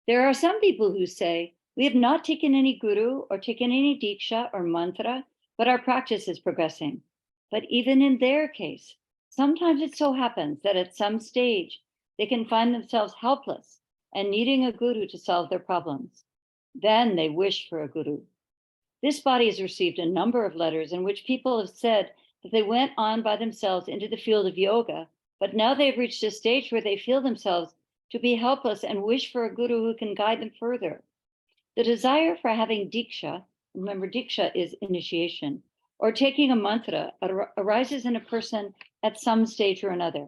S1: There are some people who say, we have not taken any guru or taken any diksha or mantra, but our practice is progressing. But even in their case, sometimes it so happens that at some stage, they can find themselves helpless and needing a guru to solve their problems. Then they wish for a guru. This body has received a number of letters in which people have said that they went on by themselves into the field of yoga, but now they've reached a stage where they feel themselves to be helpless and wish for a guru who can guide them further. The desire for having diksha, remember diksha is initiation, or taking a mantra arises in a person at some stage or another.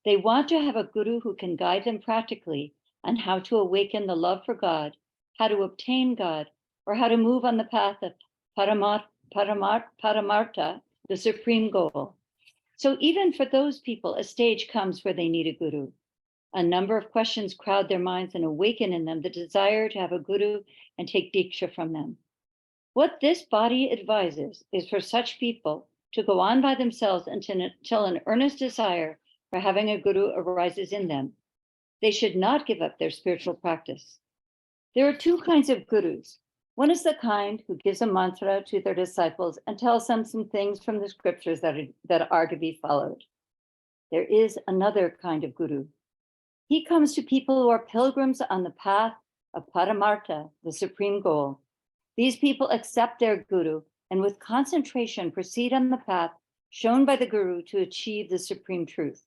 S1: They want to have a guru who can guide them practically on how to awaken the love for God, how to obtain God, or how to move on the path of Paramartha, the supreme goal. So even for those people, a stage comes where they need a guru. A number of questions crowd their minds and awaken in them the desire to have a guru and take diksha from them. What this body advises is for such people to go on by themselves until an earnest desire for having a guru arises in them. They should not give up their spiritual practice. There are two kinds of gurus. One is the kind who gives a mantra to their disciples and tells them some things from the scriptures that are to be followed. There is another kind of guru. He comes to people who are pilgrims on the path of Paramartha, the supreme goal. These people accept their guru and with concentration proceed on the path shown by the guru to achieve the supreme truth.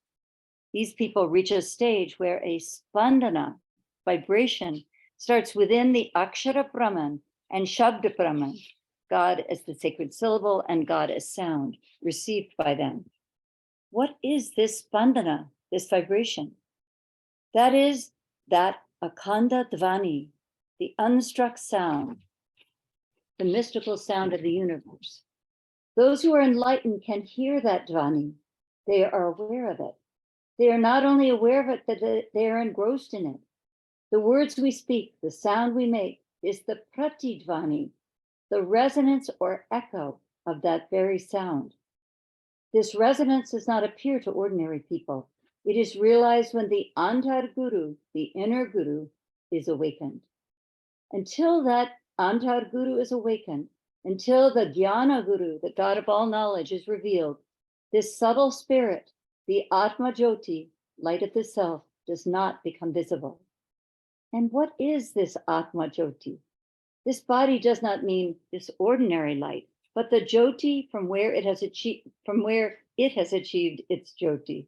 S1: These people reach a stage where a spandana, vibration, starts within the Akshara Brahman and Shabda Brahman, God as the sacred syllable and God as sound, received by them. What is this spandana, this vibration? That is that Akhanda Dvani, the unstruck sound, the mystical sound of the universe. Those who are enlightened can hear that Dvani. They are aware of it. They are not only aware of it, but they are engrossed in it. The words we speak, the sound we make, is the pratidvani, the resonance or echo of that very sound. This resonance does not appear to ordinary people. It is realized when the Antar Guru, the inner Guru, is awakened. Until that Antar Guru is awakened, until the Jnana Guru, the God of all knowledge, is revealed, this subtle spirit, the Atma Jyoti, light of the self, does not become visible. And what is this Atma Jyoti? This body does not mean this ordinary light, but the Jyoti from where it has achieved its Jyoti.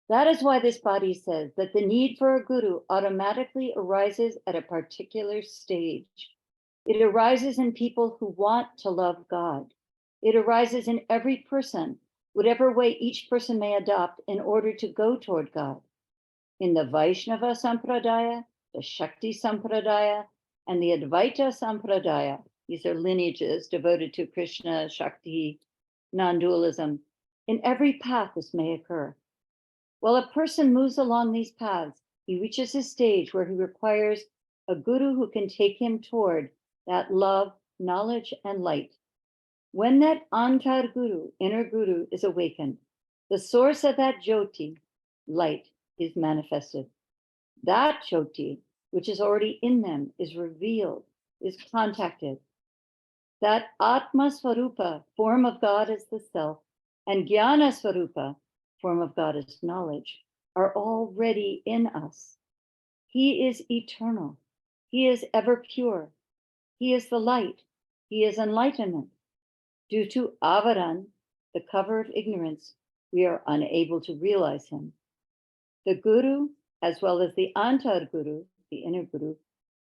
S1: That is why this body says that the need for a guru automatically arises at a particular stage. It arises in people who want to love God. It arises in every person, whatever way each person may adopt in order to go toward God. In the Vaishnava Sampradaya, the Shakti Sampradaya, and the Advaita Sampradaya, these are lineages devoted to Krishna, Shakti, non-dualism. In every path this may occur. While a person moves along these paths, he reaches a stage where he requires a guru who can take him toward that love, knowledge, and light. When that Antar Guru, inner Guru, is awakened, the source of that Jyoti, light, is manifested. That Jyoti, which is already in them, is revealed, is contacted. That Atma Swarupa, form of God as the self, and Jnana Swarupa, form of God as knowledge, are already in us. He is eternal. He is ever pure. He is the light. He is enlightenment. Due to avaran, the cover of ignorance, we are unable to realize him. The Guru, as well as the Antar Guru, the inner Guru,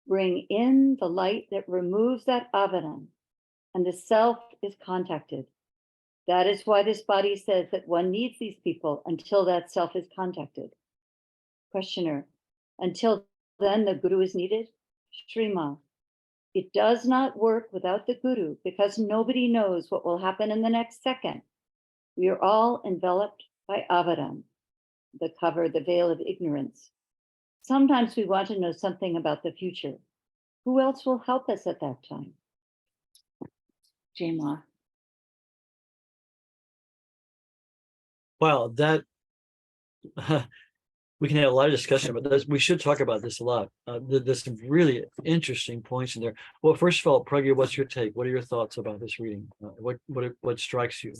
S1: bring in the light that removes that avaran, and the self is contacted. That is why this body says that one needs these people until that self is contacted. Questioner, until then the Guru is needed? Shrima, it does not work without the Guru because nobody knows what will happen in the next second. We are all enveloped by avaran, the cover, the veil of ignorance. Sometimes we want to know something about the future. Who else will help us at that time? Jema.
S2: Wow, that we can have a lot of discussion about this. We should talk about this a lot. There's some really interesting points in there. Well, first of all, Pragya, what's your take? What are your thoughts about this reading? What strikes you?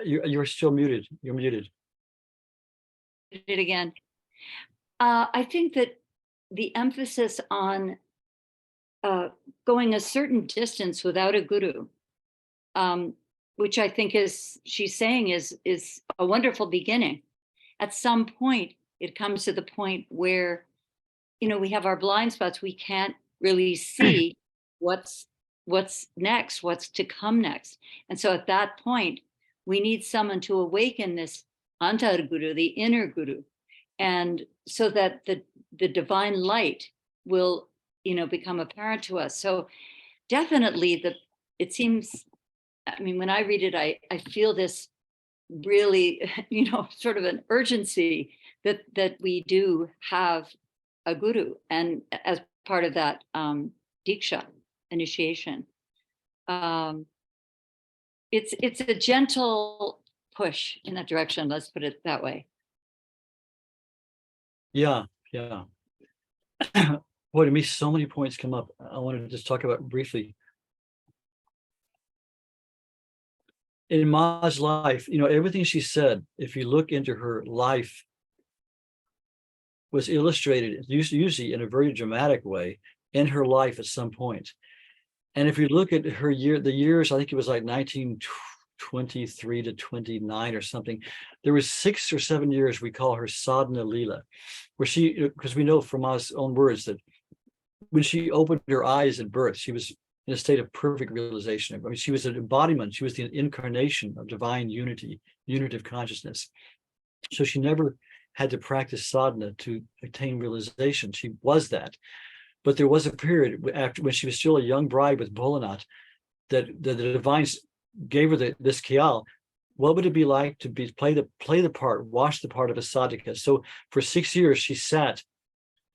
S2: You're still muted. You're muted.
S1: It again. I think that the emphasis on going a certain distance without a guru which I think she's saying is a wonderful beginning. At some point, it comes to the point where, we have our blind spots. We can't really see what's next, what's to come next. And so at that point, we need someone to awaken this antar guru, the inner guru, and so that the divine light will, become apparent to us. So definitely it seems, when I read it, I feel this really, sort of an urgency that we do have a guru, and as part of that diksha, initiation. It's a gentle push in that direction, let's put it that way.
S2: Yeah. Boy, to me, so many points come up. I wanted to just talk about briefly. In Ma's life, everything she said, if you look into her life, was illustrated usually in a very dramatic way in her life at some point. And if you look at the years, I think it was like 1923 to 29 or something, there was 6 or 7 years we call her sadhana lila, where because we know from Ma's own words that when she opened her eyes at birth, she was in a state of perfect realization. She was an embodiment. She was the incarnation of divine unity, unitive consciousness. So she never had to practice sadhana to attain realization. She was that. But there was a period after, when she was still a young bride with Bholanath, that the divines gave her this khyal. What would it be like to play the part, wash the part of a sadhaka? So for 6 years, she sat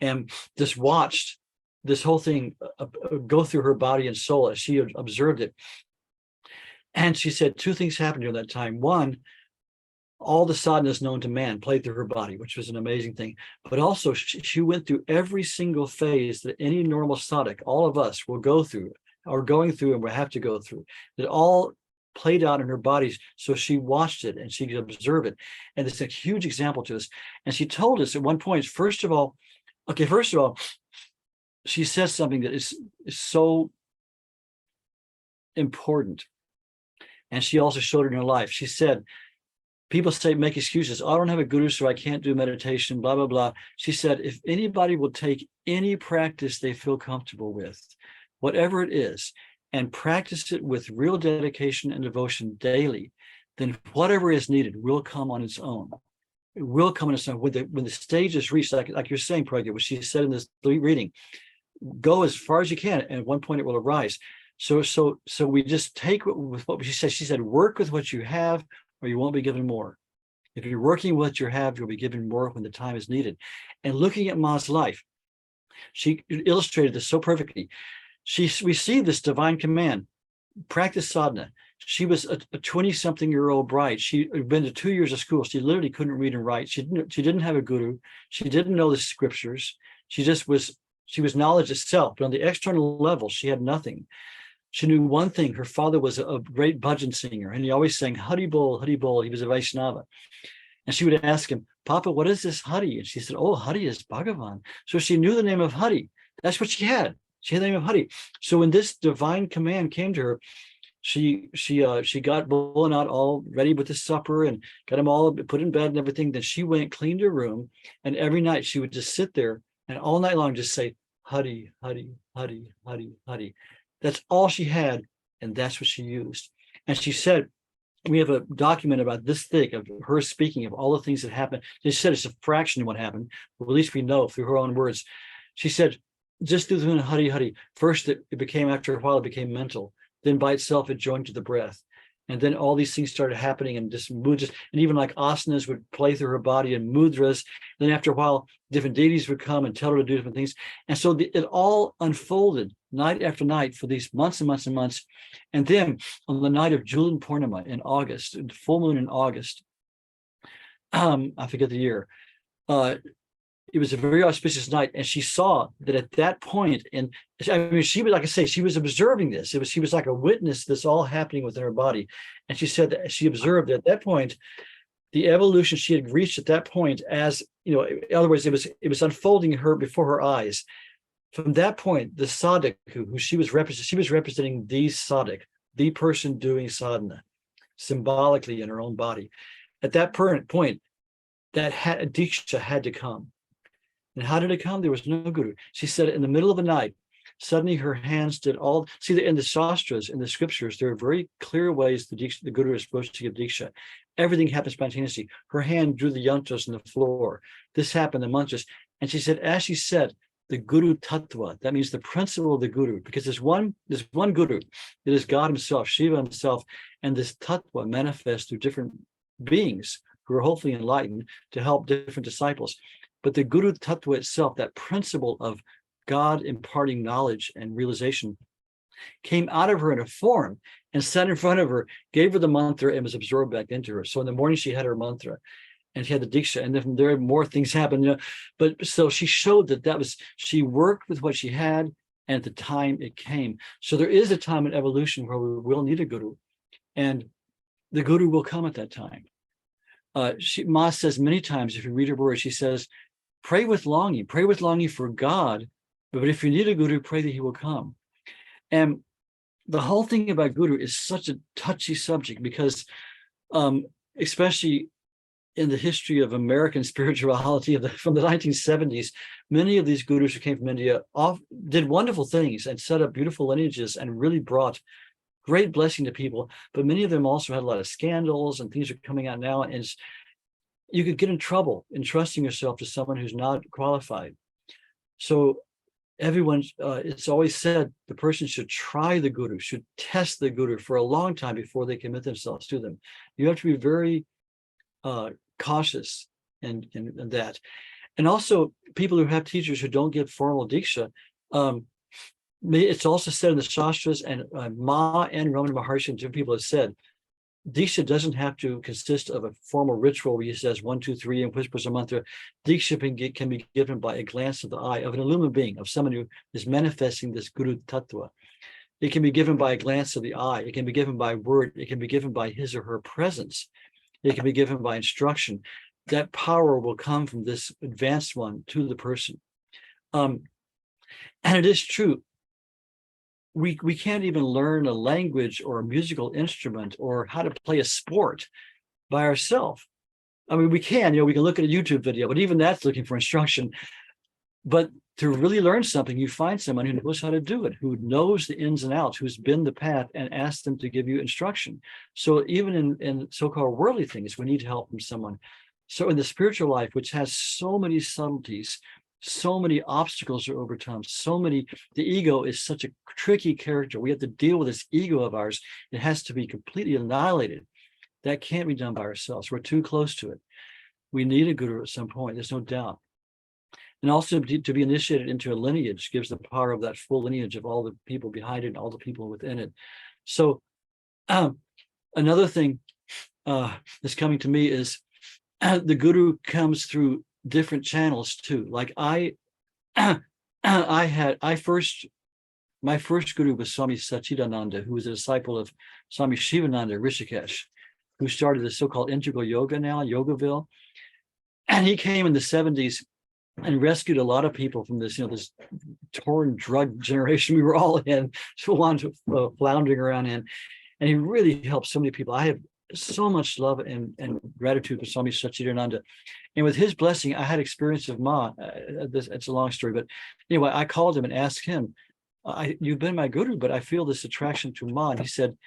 S2: and just watched this whole thing go through her body and soul as she observed it. And she said 2 things happened during that time. One, all the sadhanas known to man played through her body, which was an amazing thing. But also she went through every single phase that any normal sadhak, all of us, will go through, or going through and will have to go through. It all played out in her bodies. So she watched it and she could observe it. And it's a huge example to us. And she told us at one point, first of all, she says something that is so important. And she also showed it in her life. She said, people make excuses. I don't have a guru, so I can't do meditation, blah, blah, blah. She said, if anybody will take any practice they feel comfortable with, whatever it is, and practice it with real dedication and devotion daily, then whatever is needed will come on its own. It will come on its own. When the stage is reached, like you're saying, Pragya, what she said in this reading, go as far as you can, and at one point it will arise. So we just take with what she said. She said, work with what you have, or you won't be given more. If you're working with what you have, you'll be given more when the time is needed. And looking at Ma's life, she illustrated this so perfectly. We see this divine command, practice sadhana. She was a 20-something-year-old bride. She had been to 2 years of school. She literally couldn't read and write. She didn't have a guru. She didn't know the scriptures. She was knowledge itself. But on the external level, she had nothing. She knew one thing. Her father was a great bhajan singer, and he always sang Hari Bol, Hari Bol. He was a Vaishnava. And she would ask him, Papa, what is this Hari? And she said, oh, Hari is Bhagavan. So she knew the name of Hari. That's what she had. She had the name of Hari. So when this divine command came to her, she got Bholanath all ready with the supper and got him all put in bed and everything. Then she went, cleaned her room, and every night she would just sit there and all night long just say, Hari, Hari, Hari, Hari, Hari. That's all she had, and that's what she used. And she said, we have a document about this thick of her speaking of all the things that happened. She said it's a fraction of what happened, but at least we know through her own words. She said, just through the Hari, Hari, first it became, after a while, it became mental. Then by itself, it joined to the breath. And then all these things started happening, and just mudras, and even like asanas would play through her body, and mudras. Then after a while, different deities would come and tell her to do different things. And so it all unfolded night after night for these months and months and months. And then on the night of Julan Purnima in August, full moon in August, I forget the year, it was a very auspicious night, and she saw that at that point, and I mean, she was, like I say, she was observing this. She was like a witness to this all happening within her body. And she said that she observed that at that point, the evolution she had reached at that point, as in other words, it was unfolding before her eyes. From that point, the sadhak who she was representing the sadhak, the person doing sadhana. symbolically in her own body. At that point, that Diksha had to come. And how did it come? There was no guru. She said in the middle of the night, suddenly her hands did all, see, in the Shastras, in the scriptures, there are very clear ways the guru is supposed to give Diksha. Everything happened spontaneously. Her hand drew the yantras on the floor. This happened, the mantras. And she said, as she said, the guru tattva, that means the principle of the guru, because there's one guru, it is God himself, Shiva himself, and this tattva manifests through different beings who are hopefully enlightened to help different disciples. But the guru tattva itself, that principle of God imparting knowledge and realization, came out of her in a form and sat in front of her, gave her the mantra, and was absorbed back into her. So in the morning she had her mantra and she had the diksha, and then from there more things happened. But so she showed that she worked with what she had, and at the time it came. So there is a time in evolution where we will need a guru, and the guru will come at that time. Ma says many times, if you read her words, she says, pray with longing for God, but if you need a guru, pray that he will come. And the whole thing about guru is such a touchy subject because, especially in the history of American spirituality from the 1970s, many of these gurus who came from India did wonderful things and set up beautiful lineages and really brought great blessing to people. But many of them also had a lot of scandals, and things are coming out now. And you could get in trouble in trusting yourself to someone who's not qualified. So everyone, it's always said the person should try the guru, should test the guru for a long time before they commit themselves to them. You have to be very cautious in that. And also people who have teachers who don't give formal diksha, it's also said in the Shastras, and Ma and Ramana Maharshi and different people have said, Diksha doesn't have to consist of a formal ritual where he says 1, 2, 3 and whispers a mantra. Diksha can be given by a glance of the eye of an illumined being, of someone who is manifesting this Guru Tattva. It can be given by a glance of the eye. It can be given by word. It can be given by his or her presence. It can be given by instruction. That power will come from this advanced one to the person. And it is true. We can't even learn a language or a musical instrument or how to play a sport by ourselves. I mean, we can look at a YouTube video, but even that's looking for instruction. But to really learn something, you find someone who knows how to do it, who knows the ins and outs, who's been the path, and ask them to give you instruction. So even in so-called worldly things, we need help from someone. So in the spiritual life, which has so many subtleties, so many obstacles are overcome, the ego is such a tricky character. We have to deal with this ego of ours. It has to be completely annihilated. That can't be done by ourselves. We're too close to it. We need a guru at some point, there's no doubt. And also to be initiated into a lineage gives the power of that full lineage of all the people behind it and all the people within it. So another thing that's coming to me is the guru comes through different channels too. Like my first guru was Swami Satchidananda, who was a disciple of Swami Shivananda Rishikesh, who started the so-called integral yoga now, Yogaville. And he came in the 70s and rescued a lot of people from this, this torn drug generation we were all in, floundering around in. And he really helped so many people. I have so much love and gratitude for Swami Satchidananda. And with his blessing, I had experience of Ma. It's a long story, but anyway, I called him and asked him, you've been my guru, but I feel this attraction to Ma. And he said,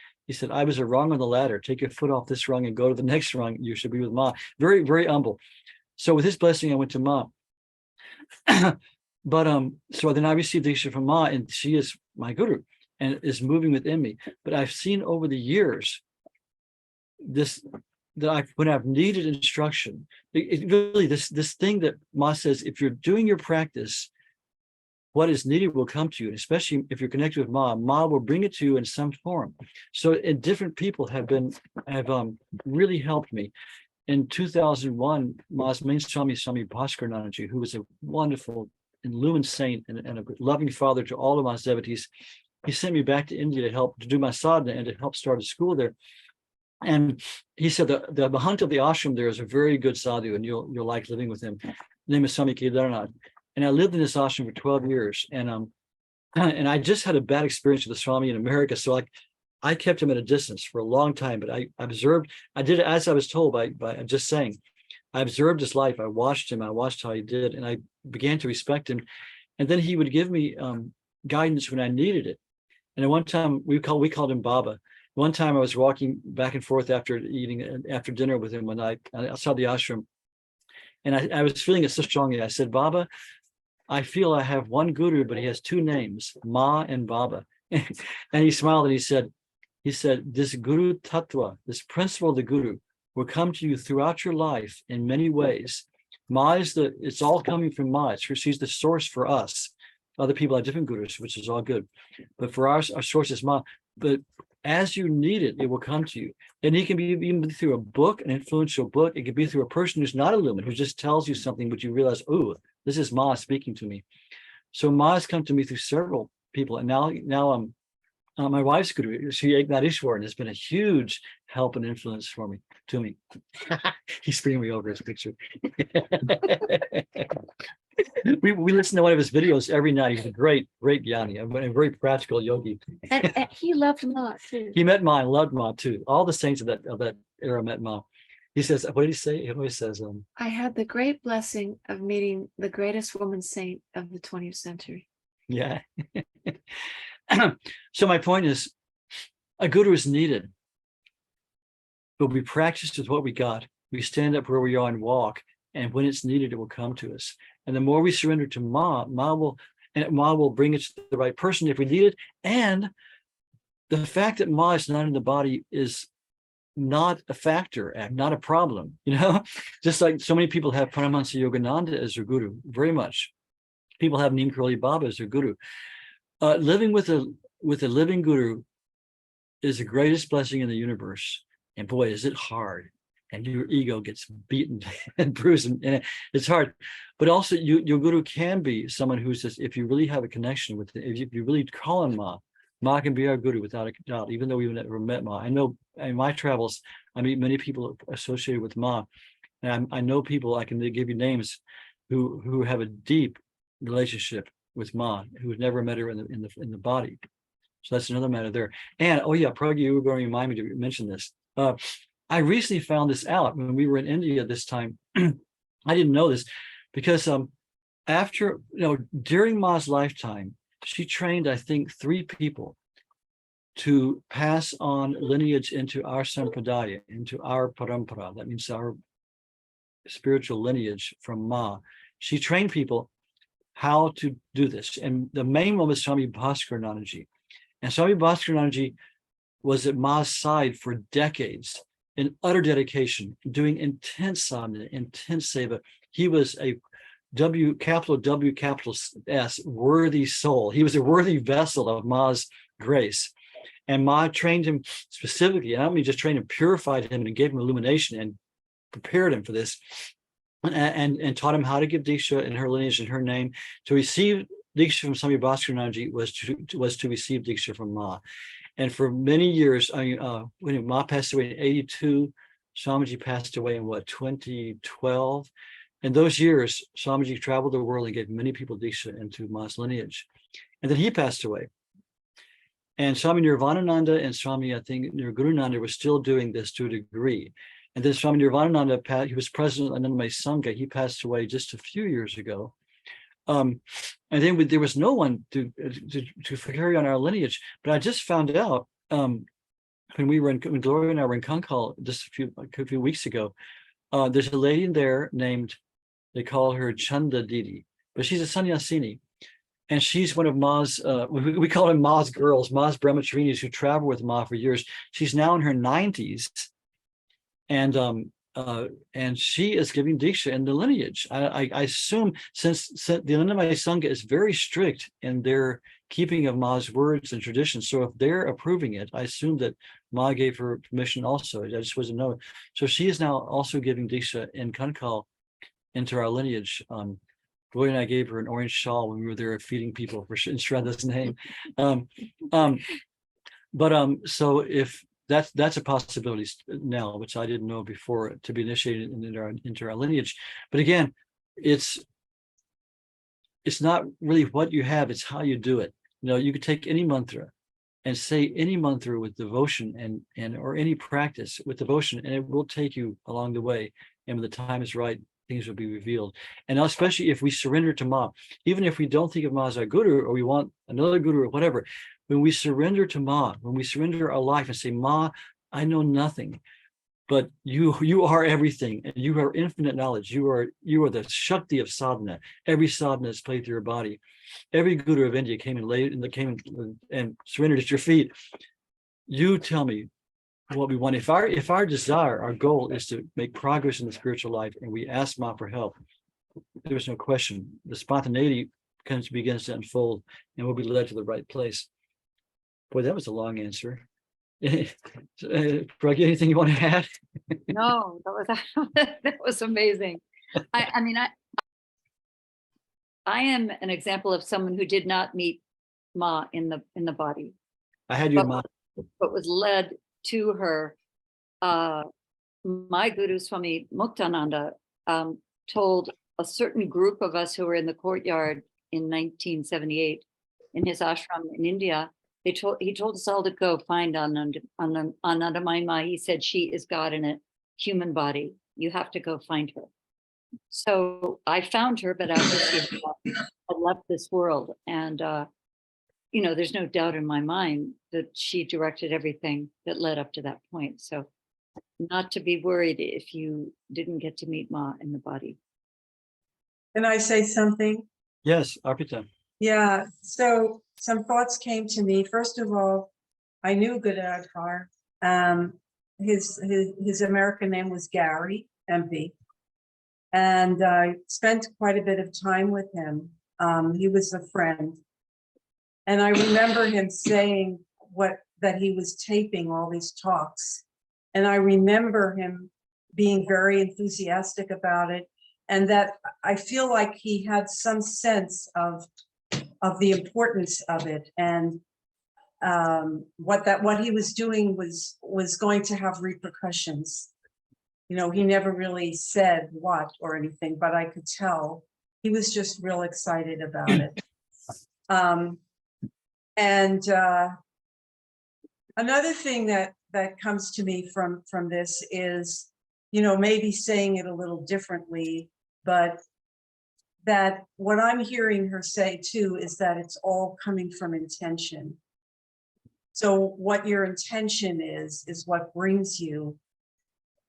S2: I was a rung on the ladder. Take your foot off this rung and go to the next rung. You should be with Ma. Very, very humble. So with his blessing, I went to Ma. But so then I received Diksha from Ma, and she is my guru and is moving within me. But I've seen over the years when I've needed instruction, this thing that Ma says, if you're doing your practice, what is needed will come to you, and especially if you're connected with Ma will bring it to you in some form. So different people have really helped me. In 2001, Ma's main Swami Bhaskar Nanaji, who was a wonderful illumined saint and a loving father to all of Ma's devotees, he sent me back to India to do my sadhana and to help start a school there. And he said the Mahant of the ashram there is a very good sadhu, and you'll like living with him. His name is Swami Kedarnath. And I lived in this ashram for 12 years. And I just had a bad experience with the Swami in America. So I kept him at a distance for a long time, but I observed, I did as I was told by I'm just saying, I observed his life. I watched him. I watched how he did, and I began to respect him. And then he would give me guidance when I needed it. And at one time we called him Baba. One time I was walking back and forth after dinner with him one night outside the ashram, and I was feeling it so strongly. I said, Baba, I feel I have one guru, but he has two names, Ma and Baba. And he smiled and he said, this Guru Tattva, this principle of the Guru, will come to you throughout your life in many ways. Ma is it's all coming from Ma. She's the source for us. Other people have different gurus, which is all good. But for our source is Ma. But as you need it, it will come to you. And it can be even through a book, an influential book. It could be through a person who's not illumined, who just tells you something, but you realize, oh, this is Ma speaking to me. So Ma has come to me through several people. And now my wife's guru, Sri Eknatheshwar, has been a huge help and influence to me. He's bringing me over his picture. we listen to one of his videos every night. He's a great Jnani, a very practical yogi.
S3: And he loved Ma too.
S2: He met Ma and loved Ma too. All the saints of that era met Ma. He says, what did he say? He always says,
S3: I had the great blessing of meeting the greatest woman saint of the 20th century.
S2: Yeah. So my point is, a guru is needed, but we practice with what we got. We stand up where we are and walk, and when it's needed, it will come to us. And the more we surrender to Ma will bring it to the right person if we need it. And the fact that Ma is not in the body is not a factor, not a problem. Just like so many people have Paramahansa Yogananda as their guru, very much. People have Neem Karoli Baba as their guru. Living with a living guru is the greatest blessing in the universe. And boy, is it hard. And your ego gets beaten and bruised, and it's hard. But also, your guru can be someone who's just, if you really have a connection with it, if you really call on Ma can be our guru without a doubt, even though we've never met Ma. I know in my travels, I meet many people associated with Ma. And I know people, I can give you names, who have a deep relationship with Ma, who had never met her in the body. So that's another matter there. And oh yeah, Praa, you were going to remind me to mention this. I recently found this out when we were in India this time. I didn't know this because during Ma's lifetime, she trained, I think, 3 people to pass on lineage into our sampradaya, into our parampara. That means our spiritual lineage from Ma. She trained people how to do this. And the main one was Swami Bhaskaranandaji. And Swami Bhaskaranandaji was at Ma's side for decades in utter dedication, doing intense sadhana, intense seva. He was a W capital S worthy soul. He was a worthy vessel of Ma's grace. And Ma trained him specifically, and I don't mean just trained him, purified him and gave him illumination and prepared him for this. And taught him how to give Diksha in her lineage, in her name. To receive Diksha from Swami Bhaskaranandaji was to receive Diksha from Ma. And for many years, when Ma passed away in 82, Swamiji passed away in 2012. In those years, Swamiji traveled the world and gave many people Diksha into Ma's lineage. And then he passed away. And Swami Nirvanananda and Swami, I think, Nirgunananda were still doing this to a degree. And then Swami Nirvanananda, he was president of Anandamayi Sangha. He passed away just a few years ago. And then there was no one to carry on our lineage. But I just found out when Gloria and I were in Kankal just a few weeks ago, there's a lady in there named, they call her Chanda Didi, but she's a sannyasini. And she's one of Ma's, we call them Ma's girls, Ma's brahmacharinis who travel with Ma for years. She's now in her 90s. And she is giving Diksha in the lineage. I assume since the Anandamayi Sangha is very strict in their keeping of Ma's words and traditions. So if they're approving it, I assume that Ma gave her permission also. I just wasn't knowing. So she is now also giving Diksha in Kankal into our lineage. Gloria and I gave her an orange shawl when we were there feeding people in Shraddha's name. So if that's a possibility now, which I didn't know before, to be initiated into our lineage. But again, it's not really what you have, it's how you do it. You could take any mantra and say any mantra with devotion and or any practice with devotion, and it will take you along the way. And when the time is right, things will be revealed. And especially if we surrender to Ma, even if we don't think of Ma as our guru, or we want another guru or whatever, when we surrender to Ma, when we surrender our life and say, Ma, I know nothing, but you are everything, and you are infinite knowledge. You are the Shakti of sadhana. Every sadhana is played through your body. Every guru of India came and surrendered at your feet. You tell me what we want. If our desire, our goal is to make progress in the spiritual life, and we ask Ma for help, there's no question. The spontaneity begins to unfold, and we'll be led to the right place. Boy, that was a long answer. Praa, anything you want to add?
S1: No, that was amazing. I mean, I am an example of someone who did not meet Ma in the body.
S2: I had you in mind.
S1: But was led to her. My Guru Swami Muktananda told a certain group of us who were in the courtyard in 1978 in his ashram in India. He told us all to go find Anandamayi Ma. He said, she is God in a human body. You have to go find her. So I found her, but after she had left this world. And, there's no doubt in my mind that she directed everything that led up to that point. So not to be worried if you didn't get to meet Ma in the body.
S21: Can I say something?
S2: Yes, Arpita.
S21: Yeah, so some thoughts came to me. First of all, I knew Gadadhar. His American name was Gary, MP. And I spent quite a bit of time with him. He was a friend. And I remember him saying that he was taping all these talks. And I remember him being very enthusiastic about it. And that I feel like he had some sense of the importance of it, and what he was doing was going to have repercussions. He never really said what or anything, but I could tell he was just real excited about it. Another thing that comes to me from this is, maybe saying it a little differently, but that what I'm hearing her say too is that it's all coming from intention. So what your intention is what brings you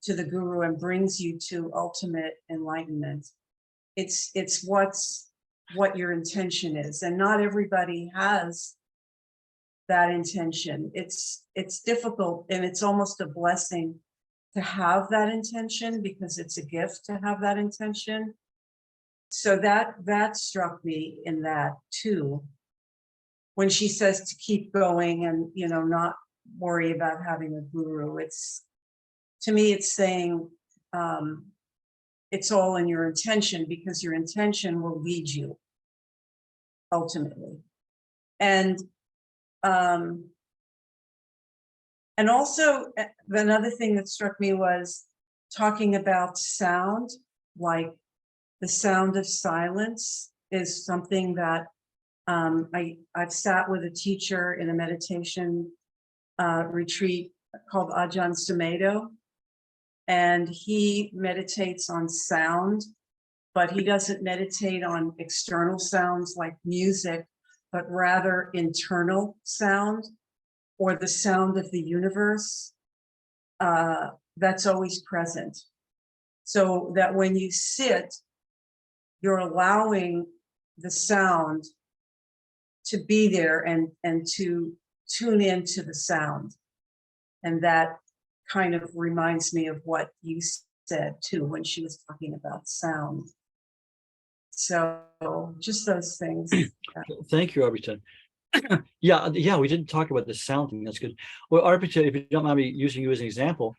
S21: to the guru and brings you to ultimate enlightenment. It's what your intention is, and not everybody has that intention. It's difficult, and it's almost a blessing to have that intention, because it's a gift to have that intention. So that struck me in that too, when she says to keep going and not worry about having a guru. To me it's saying it's all in your intention, because your intention will lead you ultimately. And also another thing that struck me was talking about sound, like the sound of silence is something that I've sat with a teacher in a meditation retreat called Ajahn Sumedho, and he meditates on sound, but he doesn't meditate on external sounds like music, but rather internal sound, or the sound of the universe that's always present. So that when you sit, you're allowing the sound to be there and to tune into the sound. And that kind of reminds me of what you said too, when she was talking about sound. So just those things.
S2: Thank you, Arpita. Yeah, we didn't talk about the sound thing. That's good. Well, Arpita, if you don't mind me using you as an example,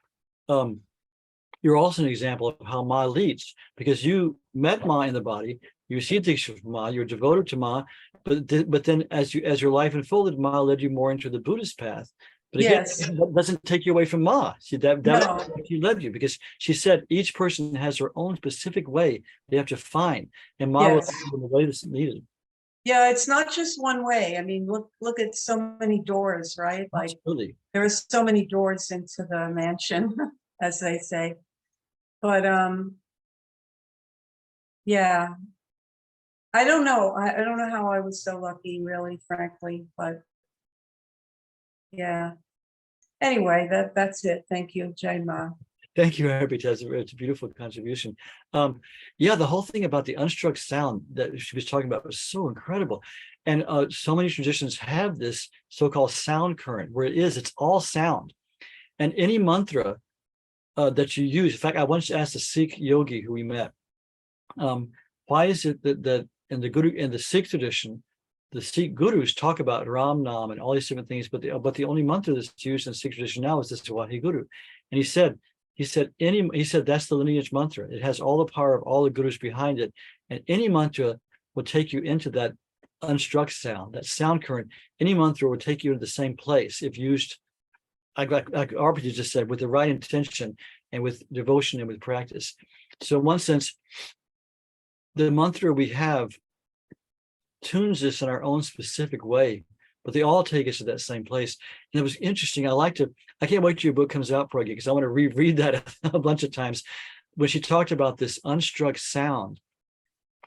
S2: you're also an example of how Ma leads, because you met Ma in the body, you received Diksha from Ma, you're devoted to Ma, but then as your life unfolded, Ma led you more into the Buddhist path. But again,
S21: Yes.
S2: that doesn't take you away from Ma. See, she led you, because she said each person has their own specific way they have to find, and Ma will lead you in the way that's needed.
S21: Yeah, it's not just one way. I mean, look at so many doors, right? Like
S2: Absolutely.
S21: there are so many doors into the mansion, as they say. But yeah, I don't know. I don't know how I was so lucky, really, frankly, but yeah. Anyway, that's it. Thank you, Jai Ma.
S2: Thank you, Abby. It's a beautiful contribution. Yeah, the whole thing about the unstruck sound that she was talking about was so incredible. And so many traditions have this so-called sound current where it's all sound. And any mantra that you use, in fact, I once asked a Sikh yogi who we met, why is it that in the Sikh tradition, the Sikh gurus talk about Ram Nam and all these different things, but the only mantra that's used in Sikh tradition now is this Wahi Guru. And he said that's the lineage mantra. It has all the power of all the gurus behind it, and any mantra will take you into that unstruck sound, that sound current. Any mantra will take you to the same place if used, like Arpita just said, with the right intention and with devotion and with practice. So in one sense, the mantra we have tunes us in our own specific way, but they all take us to that same place. And it was interesting. I can't wait till your book comes out, Pragya, because I want to reread that a bunch of times. When she talked about this unstruck sound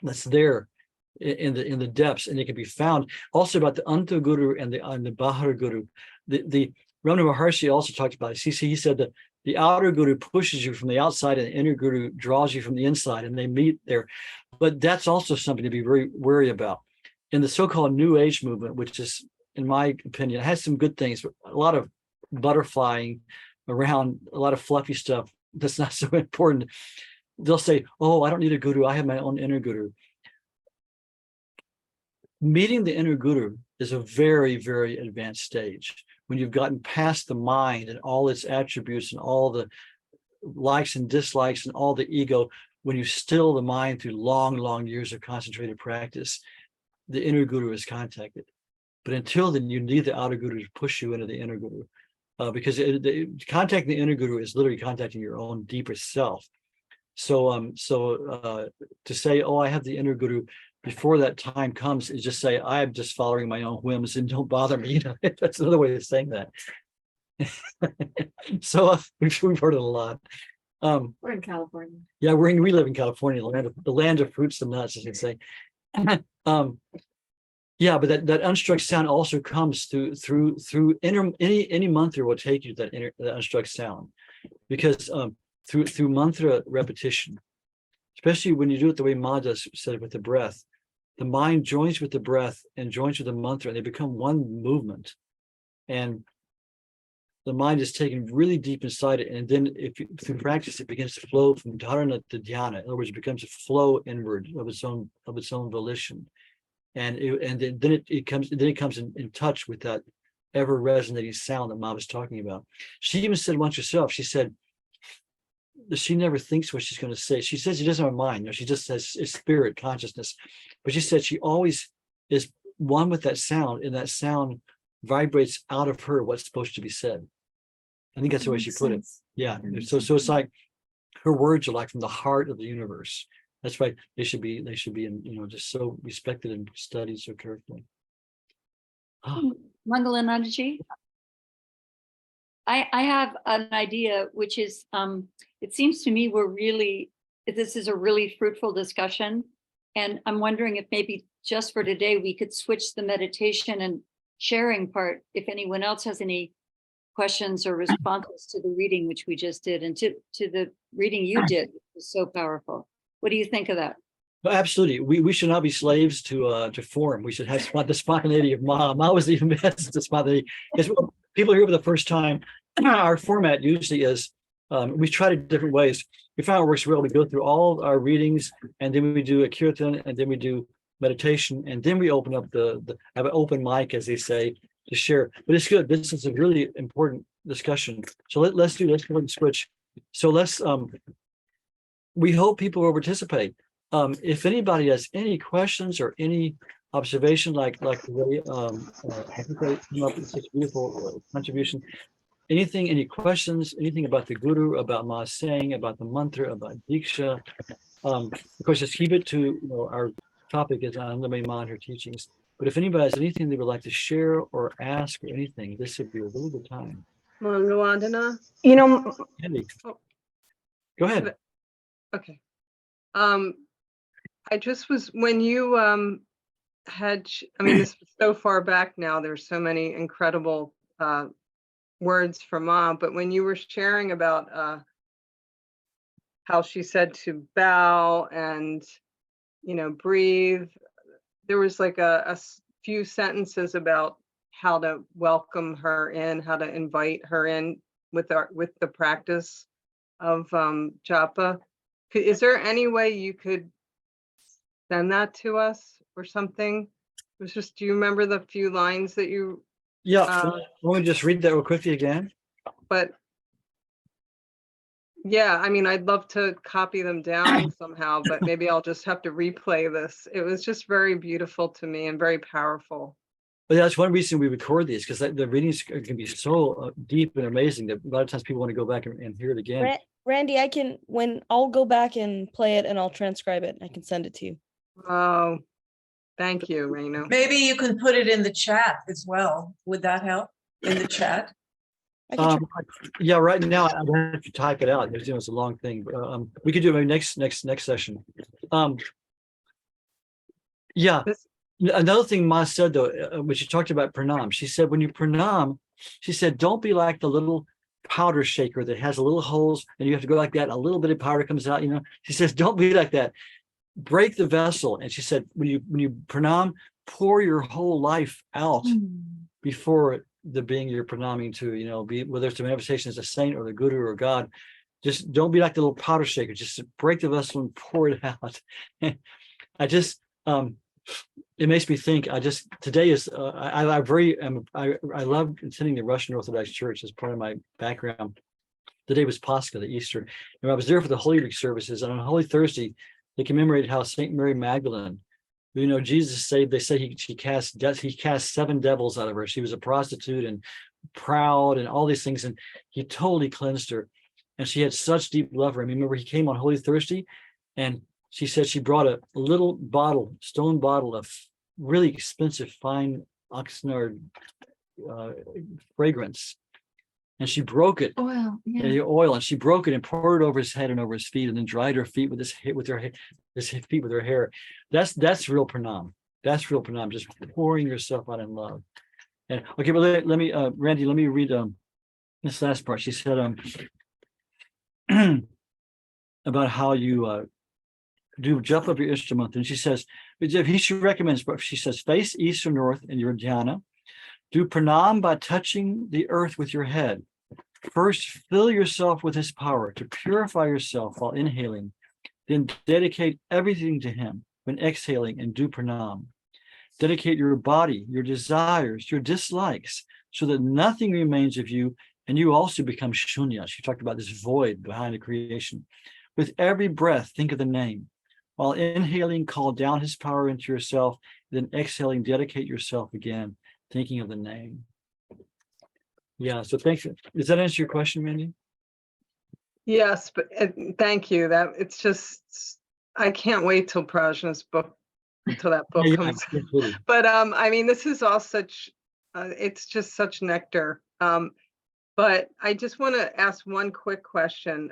S2: that's there in the depths, and it can be found also about the Anta Guru and the Bahar Guru. The Ramana Maharshi also talked about it. He said that the outer guru pushes you from the outside and the inner guru draws you from the inside, and they meet there. But that's also something to be very wary about. In the so-called New Age movement, which is, in my opinion, it has some good things, but a lot of butterflying around, a lot of fluffy stuff that's not so important. They'll say, oh, I don't need a guru. I have my own inner guru. Meeting the inner guru is a very, very advanced stage. When you've gotten past the mind and all its attributes and all the likes and dislikes and all the ego, when you still the mind through long, long years of concentrated practice, the inner guru is contacted. But until then, you need the outer guru to push you into the inner guru, because contacting the inner guru is literally contacting your own deeper self. So to say, oh, I have the inner guru, before that time comes, is just say, I'm just following my own whims and don't bother me. That's another way of saying that. So we've heard it a lot.
S3: We're in California.
S2: Yeah, we live in California, the land of fruits and nuts, as they say. Yeah, but that unstruck sound also comes through any mantra will take you to that unstruck sound, because through mantra repetition, especially when you do it the way Madha said with the breath, the mind joins with the breath and joins with the mantra, and they become one movement. And the mind is taken really deep inside it, and then through practice it begins to flow from dharana to dhyana. In other words, it becomes a flow inward of its own volition, and then it comes in touch with that ever resonating sound that Ma was talking about. She even said once herself, she said she never thinks what she's going to say. She says she doesn't have a mind, she just says it's spirit consciousness. But she said she always is one with that sound, and that sound vibrates out of her what's supposed to be said. I think that's the way she put it. Yeah. So it's like her words are like from the heart of the universe. That's why they should be just so respected and studied so carefully.
S1: Mangalanandaji, I have an idea, which is, it seems to me this is a really fruitful discussion. And I'm wondering if maybe just for today, we could switch the meditation and sharing part, if anyone else has any questions or responses to the reading, which we just did, and to the reading you did, which was so powerful. What do you think of that?
S2: Well, absolutely. We should not be slaves to form. We should have the spontaneity of Ma. Ma was even best to spontaneity. Because people here for the first time, our format usually is, we tried different ways. We found it works well. We go through all our readings, and then we do a kirtan, and then we do meditation, and then we open up have an open mic, as they say, to share. But it's good. This is a really important discussion. So let's go ahead and switch. So we hope people will participate. If anybody has any questions or any observation, like the way I think they came up with such a beautiful contribution. Any questions, anything about the Guru, about Ma's saying, about the mantra, about Diksha. Of course, just keep it to our topic is Anandamayi Ma and her teachings. But if anybody has anything they would like to share or ask or anything, this would be a really good time.
S16: Mangawandana.
S15: You know,
S2: Andy,
S16: Oh.
S2: go ahead.
S16: Okay. I just was, when you I mean, this was so far back now, there's so many incredible words from Ma, but when you were sharing about how she said to bow and, you know, breathe, there was like a few sentences about how to welcome her in, how to invite her in with the practice of japa. Is there any way you could send that to us or something? It was just, do you remember the few lines that you?
S2: Yeah, let me just read that real quickly again.
S16: But yeah, I mean, I'd love to copy them down somehow, but maybe I'll just have to replay this. It was just very beautiful to me and very powerful.
S2: But that's one reason we record these, because the readings can be so deep and amazing that a lot of times people want to go back and hear it again.
S4: Randy, I'll go back and play it and I'll transcribe it. I can send it to you.
S16: Oh, thank you, Reina.
S21: Maybe you can put it in the chat as well. Would that help in the chat?
S2: Yeah, right now I have to type it out. It's a long thing. We could do it maybe next session. Yeah. Another thing Ma said though, when she talked about pranam, she said when you pranam, she said don't be like the little powder shaker that has a little holes and you have to go like that. A little bit of powder comes out. You know, she says don't be like that. Break the vessel. And she said when you pranam, pour your whole life out before the being you're pranaming to. You know, whether it's a manifestation as a saint or the guru or God. Just don't be like the little powder shaker. Just break the vessel and pour it out. I just it makes me think. Today is I love attending the Russian Orthodox Church as part of my background. Today was Pascha, the Easter, and I was there for the Holy Week services. And on Holy Thursday, they commemorated how Saint Mary Magdalene, you know, Jesus saved. They say he cast 7 devils out of her. She was a prostitute and proud and all these things, and he totally cleansed her. And she had such deep love for him. Remember, he came on Holy Thursday, and she said she brought a little stone bottle of really expensive fine oxnard fragrance, and she broke it.
S8: Oil, yeah.
S2: The oil, and she broke it and poured it over his head and over his feet, and then dried her feet with his feet with her hair. That's real pranam. That's real pranam. Just pouring yourself out in love. And okay, but let me, Randy, let me read this last part. She said about how you do jump up your instrument, and she says she recommends, but she says face east or north in your dhyana. Do pranam by touching the earth with your head. First, fill yourself with his power to purify yourself while inhaling. Then dedicate everything to him when exhaling and do pranam. Dedicate your body, your desires, your dislikes, so that nothing remains of you and you also become shunya. She talked about this void behind the creation. With every breath, think of the name. While inhaling, call down his power into yourself. Then exhaling, dedicate yourself again, thinking of the name. Yeah, so thank you. Does that answer your question, Mandy?
S16: Yes, but thank you. That it's just, I can't wait till Prajna's book, until that book comes. But I mean, this is all such, it's just such nectar. But I just want to ask one quick question.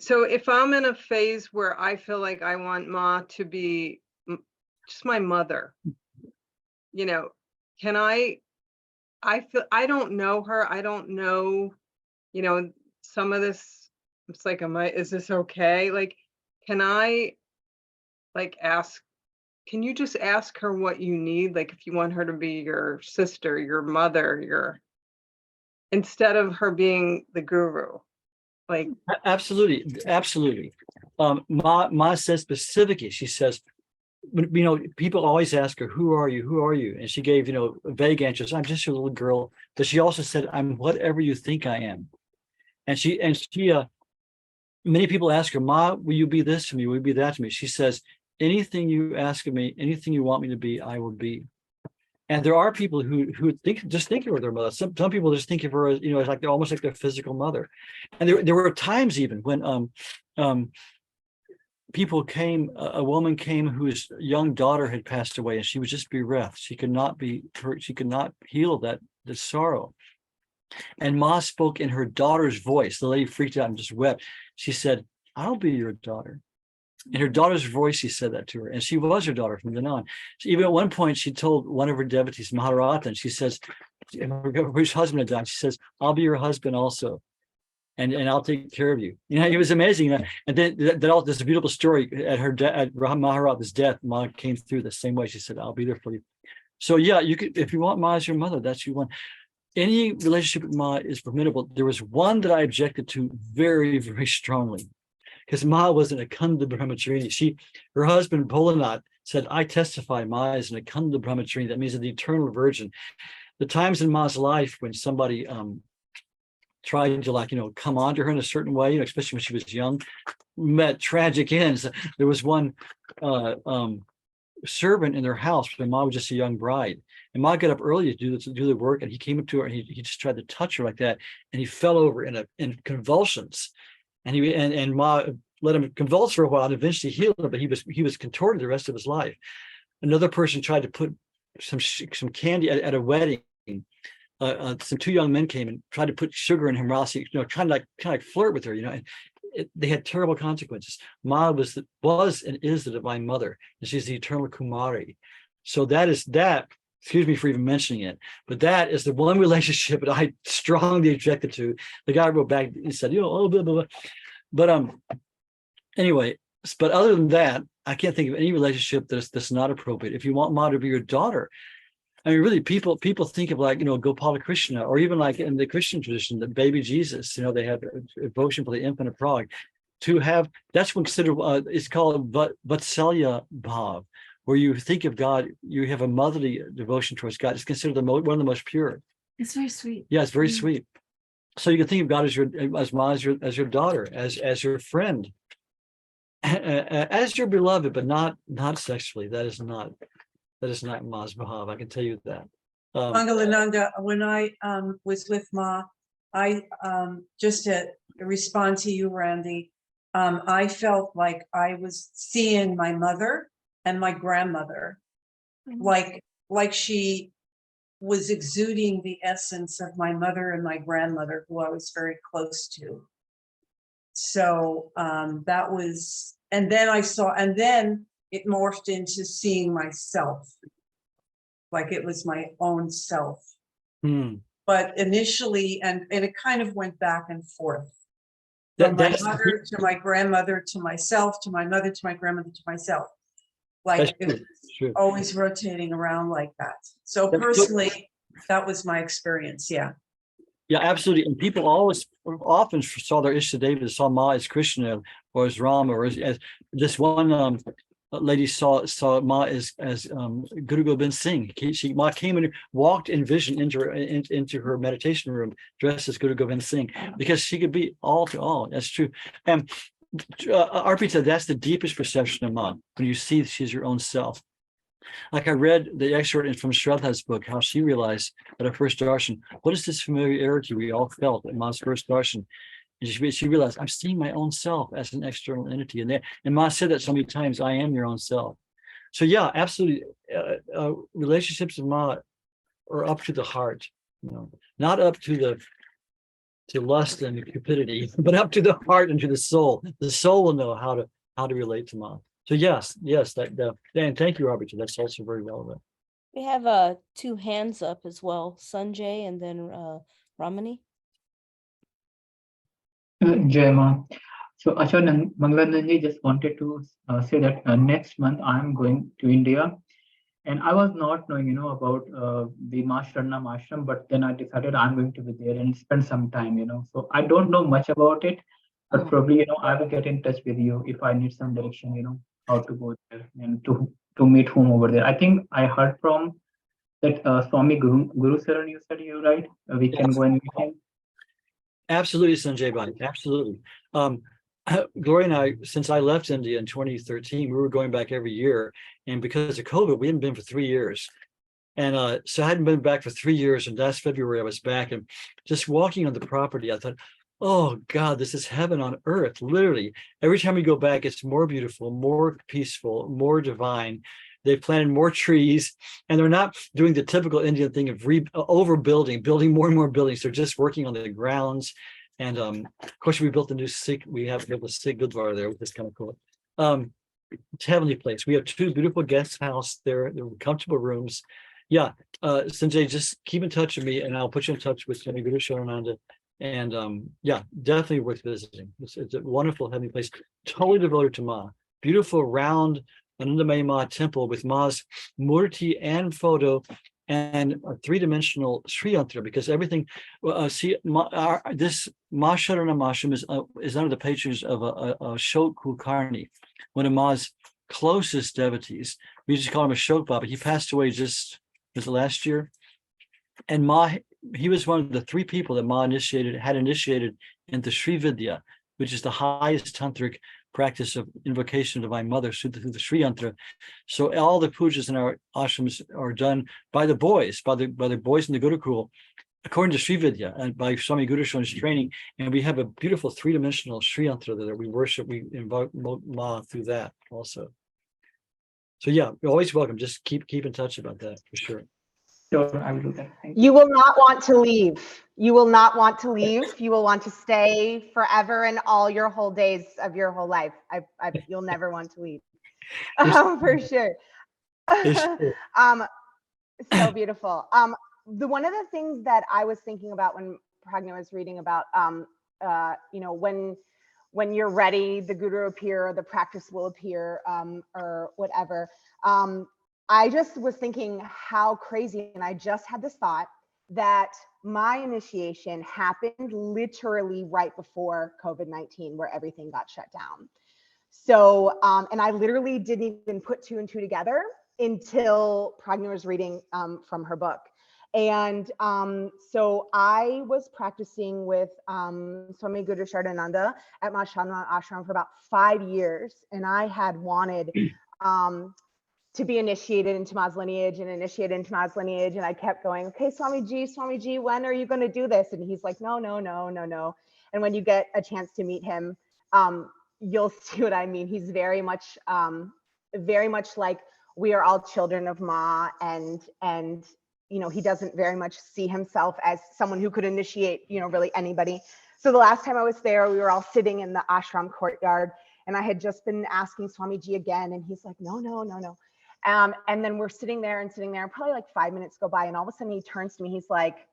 S16: So if I'm in a phase where I feel like I want Ma to be just my mother, you know, can I feel, I don't know her. I don't know, you know, some of this, it's like, is this okay? Like, can I like can you just ask her what you need? Like if you want her to be your sister, your mother, instead of her being the guru. Like
S2: absolutely. Ma says specifically, she says, you know, people always ask her, who are you? And she gave, you know, vague answers. I'm just a little girl. But she also said, I'm whatever you think I am. And she many people ask her, Ma, will you be this to me? Will you be that to me? She says, anything you ask of me, anything you want me to be, I will be. And there are people who think of her as their mother. Some people just think of her as, you know, as like they're almost like their physical mother. And there were times even when people came, a woman came whose young daughter had passed away, and she was just bereft. She could not be hurt. She could not heal the sorrow. And Ma spoke in her daughter's voice. The lady freaked out and just wept. She said, "I'll be your daughter." In her daughter's voice, she said that to her. And she was her daughter from then on. Even at one point, she told one of her devotees, Maharatan, she says, her husband had died. She says, "I'll be your husband also. And I'll take care of you." You know, it was amazing. And then there's a beautiful story at Maharaja's death. Ma came through the same way. She said, "I'll be there for you." So yeah, you could, if you want Ma as your mother, that's your one. Any relationship with Ma is formidable. There was one that I objected to very, very strongly, because Ma was an Akanda Brahmacharini. Her husband Bholanath said, "I testify Ma is an Akanda Brahmacharini." That means the eternal virgin. The times in Ma's life when somebody tried to come on to her in a certain way, especially when she was young, met tragic ends. There was one servant in their house when Ma was just a young bride, and Ma got up early to do the work, and he came up to her and he just tried to touch her like that, and he fell over in convulsions, and Ma let him convulse for a while and eventually healed him, but he was contorted the rest of his life. Another person tried to put some candy at a wedding. Some two young men came and tried to put sugar in him while he, trying to flirt with her, and they had terrible consequences. Ma was and is the divine mother, and she's the eternal Kumari. So that. Excuse me for even mentioning it, but that is the one relationship that I strongly objected to. The guy wrote back and said, blah, blah, blah. But anyway, but other than that, I can't think of any relationship that's not appropriate. If you want Ma to be your daughter, I mean, really, people think of Gopala Krishna, or even like in the Christian tradition, the baby Jesus. They have devotion for the infant of Prague. To have that's considered it's called Vatsalya Bhav, where you think of God, you have a motherly devotion towards God. It's considered one of the most pure.
S3: It's very sweet.
S2: Yeah, it's very sweet. So you can think of God as your daughter, as your friend, as your beloved, but not sexually. That is not Ma's Bhav. I can tell you that.
S21: Mangalananda, when I was with Ma, I just to respond to you, Randy, I felt like I was seeing my mother and my grandmother, like she was exuding the essence of my mother and my grandmother, who I was very close to. So that was, and then it morphed into seeing myself, like it was my own self. But initially, and it kind of went back and forth. From my mother to my grandmother to myself, to my mother to my grandmother to myself. Like it was always rotating around like that. So personally, that was my experience. Yeah.
S2: Yeah, absolutely. And people often saw their Ishta saw Ma as Krishna or as Rama, or as this one lady saw Ma as Guru Gobind Singh. Ma came and walked in vision into her meditation room dressed as Guru Gobind Singh, because she could be all to all. That's true. And Arpita, that's the deepest perception of Ma, when you see she's your own self. Like I read the excerpt from Shraddha's book, how she realized at her first darshan, what is this familiarity we all felt at Ma's first darshan? And she realized, I'm seeing my own self as an external entity. And Ma said that so many times, I am your own self. So yeah, absolutely. Relationships with Ma are up to the heart, not up to lust and cupidity, but up to the heart and to the soul. The soul will know how to relate to Ma. So yes, and thank you, Robert. That's also very relevant.
S4: We have two hands up as well, Sanjay and then Ramani.
S18: Jai Ma. So Acharya Mangalananji just wanted to say that next month I'm going to India, and I was not knowing, about the Masharanam ashram, but then I decided I'm going to be there and spend some time, So I don't know much about it, but probably, I will get in touch with you if I need some direction, how to go there and to meet whom over there. I think I heard from that Swami Guru Saran, you said, you're right. We can go and meet him.
S2: Absolutely, Sanjay Bhai. Absolutely. Gloria and I, since I left India in 2013, we were going back every year. And because of COVID, we hadn't been for 3 years. And so I hadn't been back for 3 years. And last February, I was back, and just walking on the property, I thought, oh God, this is heaven on earth. Literally, every time we go back, it's more beautiful, more peaceful, more divine. They planted more trees, and they're not doing the typical Indian thing of overbuilding, building more and more buildings. They're just working on the grounds. And of course, we built a new Sikh. We have built a Sikh Gurdwara there, which is kind of cool. It's a heavenly place. We have 2 beautiful guest house there. They're comfortable rooms. Yeah, Sanjay, just keep in touch with me, and I'll put you in touch with Swami Guru Sharananda. And yeah, definitely worth visiting. It's a wonderful heavenly place, totally devoted to Ma. Beautiful round Anandamayi Ma temple with Ma's murti and photo, and a 3-dimensional Sri Yantra, because everything. This Ma Sharanam ashram is under the patronage of Ashok Kulkarni, one of Ma's closest devotees. We just call him Ashok Baba. He passed away just last year, and Ma, he was one of the 3 people that Ma had initiated into Sri Vidya, which is the highest tantric practice of invocation of Divine Mother through the Sri Yantra. So all the pujas in our ashrams are done by the boys, by the boys in the Gurukul, according to Sri Vidya, and by Swami Guru Sharan's training. And we have a beautiful 3-dimensional Sri Yantra that we worship. We invoke Ma through that also. So yeah, you're always welcome. Just keep in touch about that for sure.
S18: Sure, I will do that. Thank you.
S15: You will not want to leave. You will not want to leave. You will want to stay forever and all your whole days of your whole life. You'll never want to leave. For sure. So beautiful. One of the things that I was thinking about when Pragna was reading about, when you're ready, the guru will appear, or the practice will appear, or whatever. I just was thinking how crazy, and I just had this thought that my initiation happened literally right before COVID-19, where everything got shut down. So, and I literally didn't even put 2 and 2 together until Pragna was reading from her book. And so I was practicing with Swami Guru Sharananda at Mashanma Ashram for about 5 years, and I had wanted to be initiated into Ma's lineage and I kept going, okay, Swamiji, when are you going to do this? And he's like, no. And when you get a chance to meet him, you'll see what I mean. He's very much like we are all children of Ma, and he doesn't very much see himself as someone who could initiate, really anybody. So the last time I was there, we were all sitting in the ashram courtyard, and I had just been asking Swamiji again, and he's like, no. And then we're sitting there, and probably like 5 minutes go by, and all of a sudden he turns to me, he's like,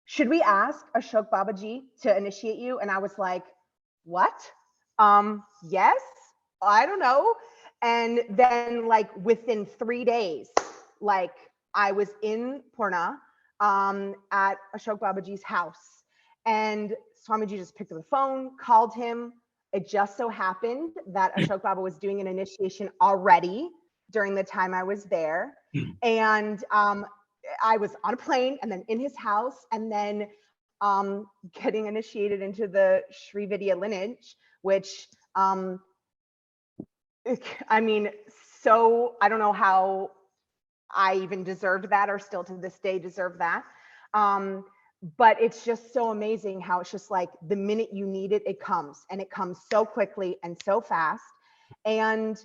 S15: should we ask Ashok Babaji to initiate you? And I was like, what? Yes, I don't know. And then like within 3 days, like I was in Purna at Ashok Babaji's house, and Swamiji just picked up the phone, called him. It just so happened that Ashok Baba was doing an initiation already during the time I was there. And I was on a plane and then in his house, and then getting initiated into the Sri Vidya lineage, which I mean, so I don't know how I even deserved that, or still to this day deserve that. But it's just so amazing how it's just like the minute you need it, it comes, and it comes so quickly and so fast. And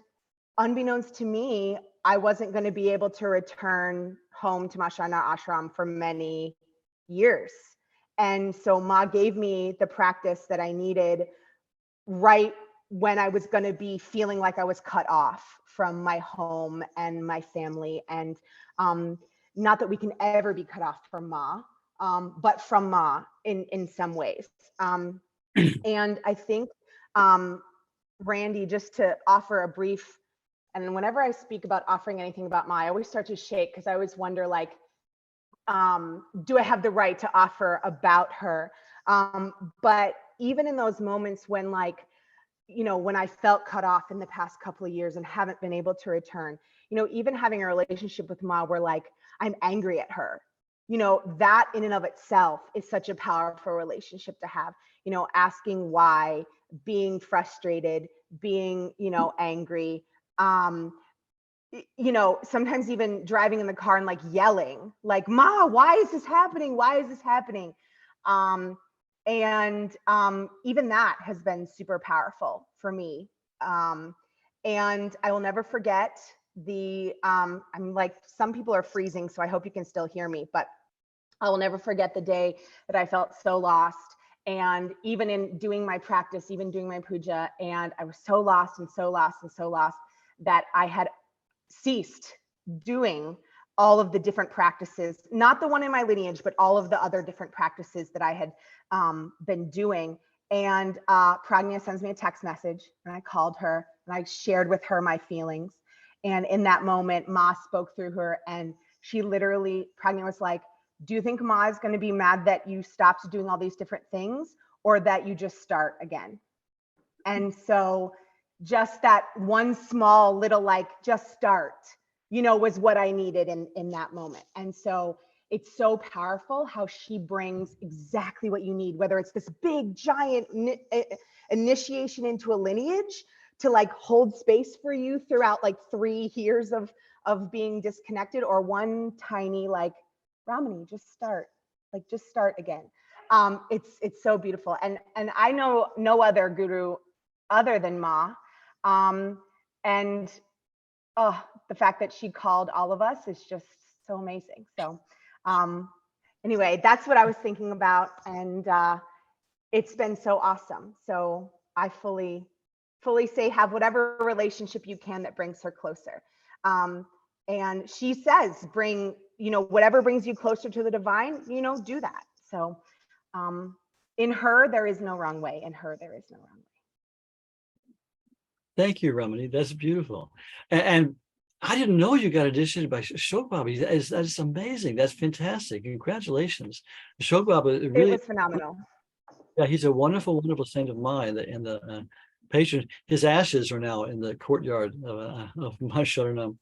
S15: unbeknownst to me, I wasn't going to be able to return home to Mashana Ashram for many years. And so Ma gave me the practice that I needed right when I was going to be feeling like I was cut off from my home and my family. And not that we can ever be cut off from Ma, but from Ma in some ways. And I think, Randy, just to offer a brief, and whenever I speak about offering anything about Ma, I always start to shake, because I always wonder, like, do I have the right to offer about her? But even in those moments when, like, when I felt cut off in the past couple of years and haven't been able to return, even having a relationship with Ma where, like, I'm angry at her, that in and of itself is such a powerful relationship to have, asking why, being frustrated, being, angry, sometimes even driving in the car and like yelling, like, Ma, why is this happening? Why is this happening? And even that has been super powerful for me. And I will never forget I'm like, some people are freezing, so I hope you can still hear me, but I will never forget the day that I felt so lost. And even in doing my practice, even doing my puja, and I was so lost and so lost and so lost that I had ceased doing all of the different practices, not the one in my lineage, but all of the other different practices that I had been doing. And Pragnya sends me a text message, and I called her and I shared with her my feelings. And in that moment, Ma spoke through her, and she literally, Pragnya was like, do you think Ma is going to be mad that you stopped doing all these different things, or that you just start again? And so just that one small little, like, just start, you know, was what I needed in that moment. And so it's so powerful how she brings exactly what you need, whether it's this big giant initiation into a lineage to like hold space for you throughout like 3 years of being disconnected, or one tiny like, Ramani, just start, like just start again. It's so beautiful. And I know no other guru other than Ma. And the fact that she called all of us is just so amazing. So anyway, that's what I was thinking about. And it's been so awesome. So I fully say, have whatever relationship you can that brings her closer. And she says, bring, you know, whatever brings you closer to the divine, you know, do that. So in her, there is no wrong way. In her, there is no wrong way.
S2: Thank you, Ramani. That's beautiful. And I didn't know you got auditioned by Ashok Baba. That is amazing. That's fantastic. Congratulations. Ashok Baba really,
S15: it was phenomenal.
S2: Yeah, he's a wonderful, wonderful saint of mine. In the patron, his ashes are now in the courtyard of my Sharanam.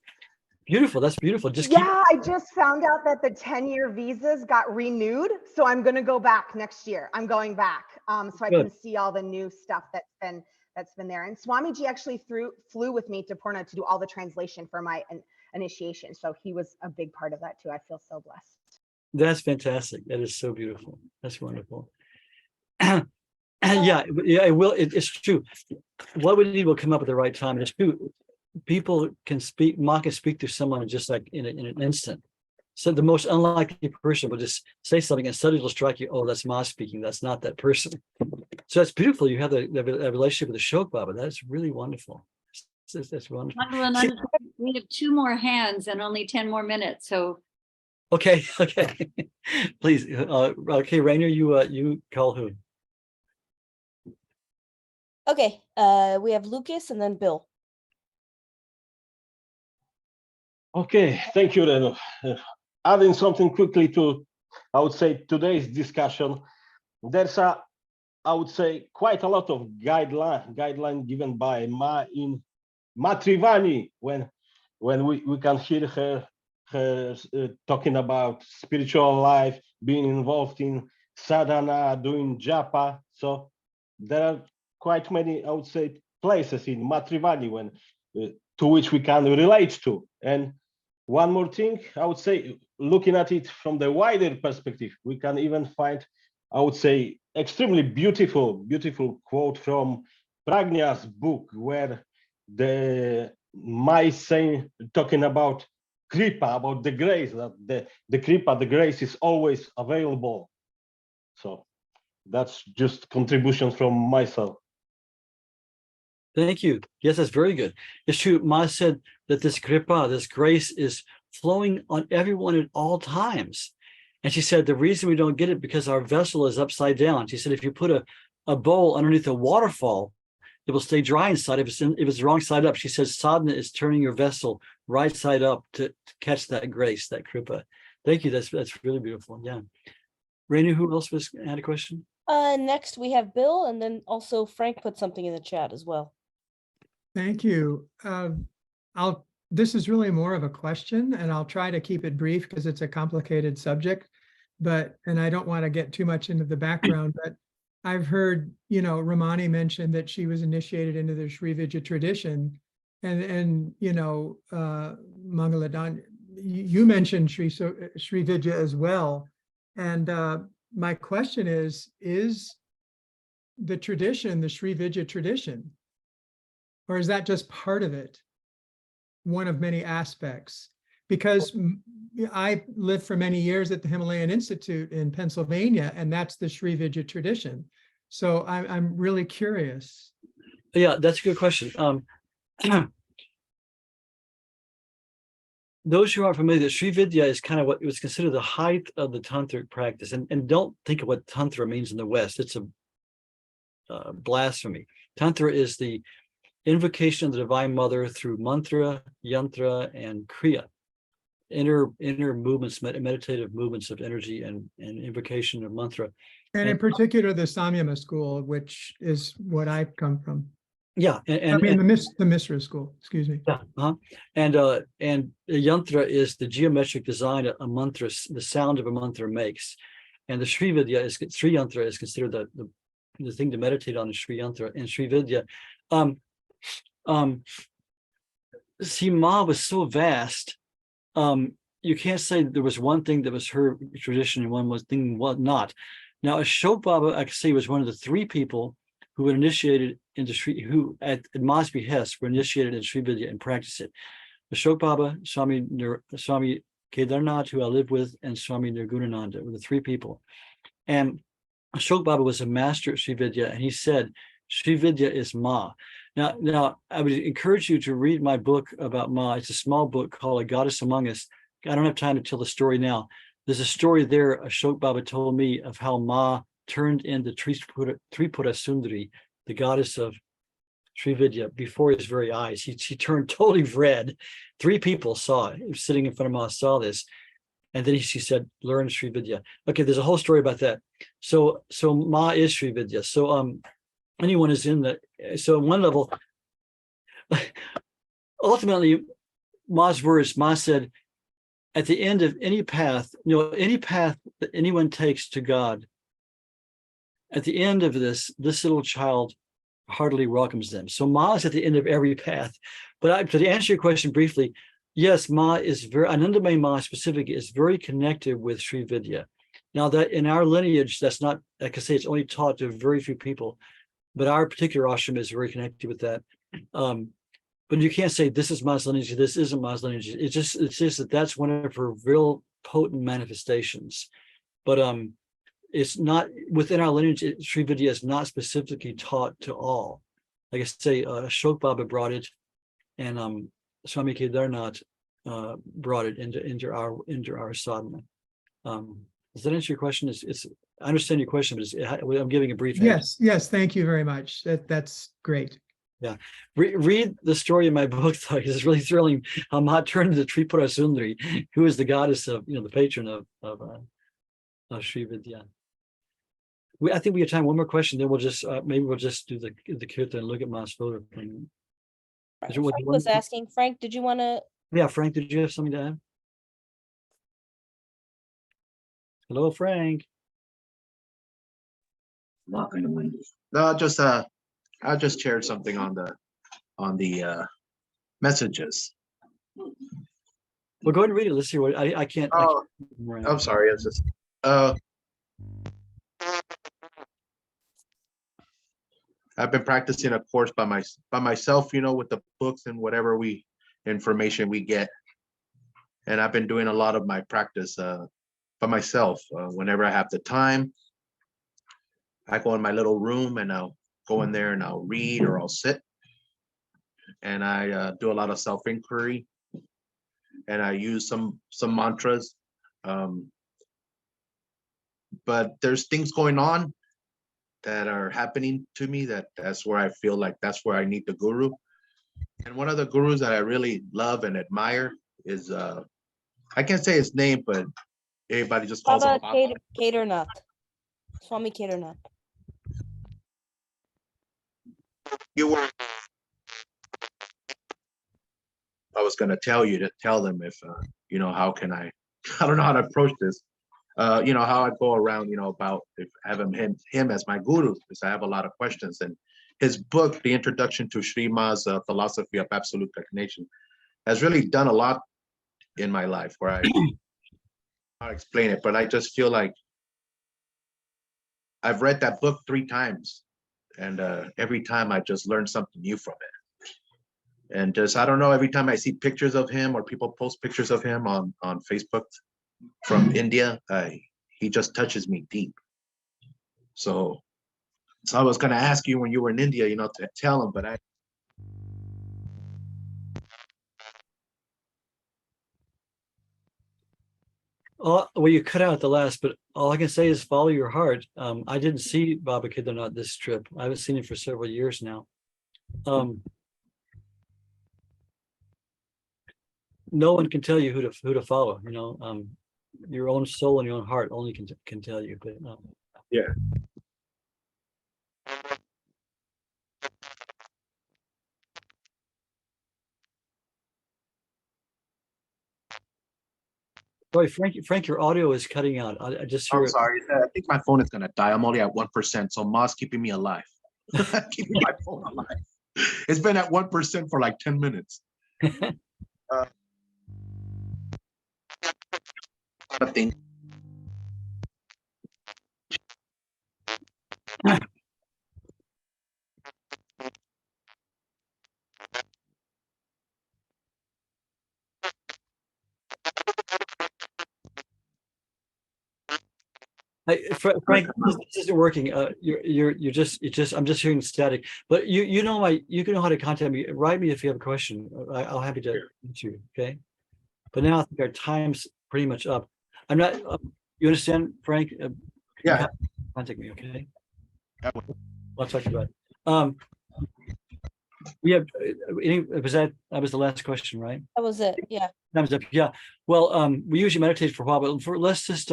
S2: Beautiful. That's beautiful.
S15: I just found out that the 10-year visas got renewed. So I'm going to go back next year. I'm going back so I can see all the new stuff that's been there. And Swamiji actually flew with me to Purna to do all the translation for my initiation. So he was a big part of that too. I feel so blessed.
S2: That's fantastic. That is so beautiful. That's wonderful. Yeah, it will. It's true. What we need will come up at the right time. It's true. People can speak, Ma can speak to someone just like in an instant. So the most unlikely person will just say something and suddenly it'll strike you, oh, that's Ma speaking. That's not that person. So that's beautiful. You have the relationship with the Ashok Baba. That's really wonderful. That's wonderful.
S1: We have 2 more hands and only 10 more minutes. So
S2: okay. Please. Okay, Rainer, you call who?
S4: Okay, we have Lucas and then Bill.
S14: Okay, thank you, Reno. Adding something quickly to, I would say, today's discussion, there's I would say, quite a lot of guideline given by Ma in Matrivani when we can hear her talking about spiritual life, being involved in sadhana, doing japa. So there are quite many, I would say, places in Matrivani to which we can relate to. And one more thing, I would say, looking at it from the wider perspective, we can even find, I would say, extremely beautiful quote from Pragnya's book, where Ma is saying, talking about kripa, about the grace, that the kripa, the grace is always available. So that's just contribution from myself.
S2: Thank you. Yes, that's very good. It's true. Ma said that this kripa, this grace, is flowing on everyone at all times. And she said the reason we don't get it because our vessel is upside down. She said if you put a bowl underneath a waterfall, it will stay dry inside. If it's the wrong side up, she says sadhana is turning your vessel right side up to catch that grace, that kripa. Thank you. That's really beautiful. Yeah. Rainu, who else had a question?
S4: Next we have Bill, and then also Frank put something in the chat as well.
S5: Thank you. This is really more of a question, and I'll try to keep it brief because it's a complicated subject, and I don't want to get too much into the background, but I've heard, Ramani mentioned that she was initiated into the Sri Vidya tradition, and Mangaladanya, you mentioned Sri Vidya as well. And my question is the tradition, the Sri Vidya tradition, or is that just part of it? One of many aspects? Because I lived for many years at the Himalayan Institute in Pennsylvania, and that's the Sri Vidya tradition. So I'm really curious.
S2: Yeah, that's a good question. Those who aren't familiar, the Sri Vidya is kind of what was considered the height of the tantric practice. And don't think of what tantra means in the West. It's a blasphemy. Tantra is the invocation of the Divine Mother through mantra, yantra, and kriya. Inner movements, meditative movements of energy and invocation of mantra.
S5: And in particular, the Samyama school, which is what I come from.
S2: Yeah,
S5: the Misra school, excuse me.
S2: Yeah, and the yantra is the geometric design a mantra, the sound of a mantra makes, and the Sri yantra is considered the thing to meditate on, the Sri yantra and Sri Vidya. Ma was so vast. You can't say there was one thing that was her tradition and one thing was not. Now, Ashok Baba, I can say, was one of the three people who were initiated into who at Ma's behest were initiated in Sri Vidya and practiced it. Ashok Baba, Swami Kedarnath, who I live with, and Swami Nirgunananda were the three people. And Ashok Baba was a master at Sri Vidya, and he said, Sri Vidya is Ma. Now, I would encourage you to read my book about Ma. It's a small book called A Goddess Among Us. I don't have time to tell the story now. There's a story there Ashok Baba told me of how Ma turned into Tripura Sundari, the goddess of Sri Vidya, before his very eyes. She turned totally red. Three people saw it, sitting in front of Ma, saw this. And then she said, learn Sri Vidya. Okay, there's a whole story about that. So Ma is Sri Vidya. So anyone is in that. So on one level, ultimately, Ma's words, Ma said, at the end of any path, any path that anyone takes to God, at the end of this little child heartily welcomes them. So Ma is at the end of every path. But to answer your question briefly, yes, Ma is Anandamayi Ma specifically is very connected with Sri Vidya. Now that in our lineage, that's not, I can say it's only taught to very few people, but our particular ashram is very connected with that. But you can't say this is Ma's lineage, this isn't Ma's lineage. It's just that that's one of her real potent manifestations. But it's not within our lineage. Sri Vidya is not specifically taught to all. Like I say, Ashok Baba brought it, and Swami Kedarnath brought it into our sadhana. Does that answer your question? I understand your question, but I'm giving a brief answer.
S5: Yes, thank you very much. That's great.
S2: Yeah, read the story in my book, though. It's really thrilling how Ma turned into Tripura Sundari, who is the goddess of, the patron of Sri Vidya. I think we have time. One more question, then we'll just maybe we'll just do the kirtan and look at Ma's photo.
S4: Frank was asking. Frank, did you want to?
S2: Yeah, Frank, did you have something to add? Hello, Frank.
S9: No, I just shared something on the messages.
S2: Well, go ahead and read it. Let's see what I can't.
S9: Oh, I'm sorry. It's just I've been practicing a course by myself, with the books and whatever information we get, and I've been doing a lot of my practice by myself. Whenever I have the time, I go in my little room and I'll go in there and I'll read or I'll sit, and I do a lot of self-inquiry, and I use some mantras. But there's things going on that are happening to me that's where I feel like that's where I need the guru. And one of the gurus that I really love and admire is I can't say his name, but everybody just calls him Baba.
S4: Kedarnath. Swami Kedarnath.
S9: I was going to tell them if how can I don't know how to approach this. How I go around, about if having him as my guru, because I have a lot of questions. And his book, The Introduction to Sri Ma's Philosophy of Absolute Recognition, has really done a lot in my life, where I'll explain it, but I just feel like I've read that book 3 times, and every time I just learned something new from it. And just, I don't know, every time I see pictures of him or people post pictures of him on Facebook from India, he just touches me deep. So I was gonna ask you when you were in India, you know, to tell him, but
S2: well, you cut out the last, but all I can say is follow your heart. I didn't see Baba Kedarnath this trip. I haven't seen him for several years now. No one can tell you who to follow. You know, your own soul and your own heart only can tell you. But
S9: yeah.
S2: Sorry, Frank, your audio is cutting out. I just hear
S9: I'm
S2: it.
S9: sorry. I think my phone is gonna die. I'm only at 1%, so Ma's keeping me alive. Keeping my phone alive. It's been at 1% for like 10 minutes. I think.
S2: Frank, this isn't working. You're just I'm just hearing static. But you know how to contact me. Write me if you have a question. I'll happy to answer you. Okay. But now I think our time's pretty much up. I'm not. You understand, Frank?
S9: Yeah.
S2: Contact me. Okay. I'll talk about it. We have. That was the last question, right?
S4: That was it. Yeah.
S2: Time's up. Yeah. Well, we usually meditate for a while, but let's just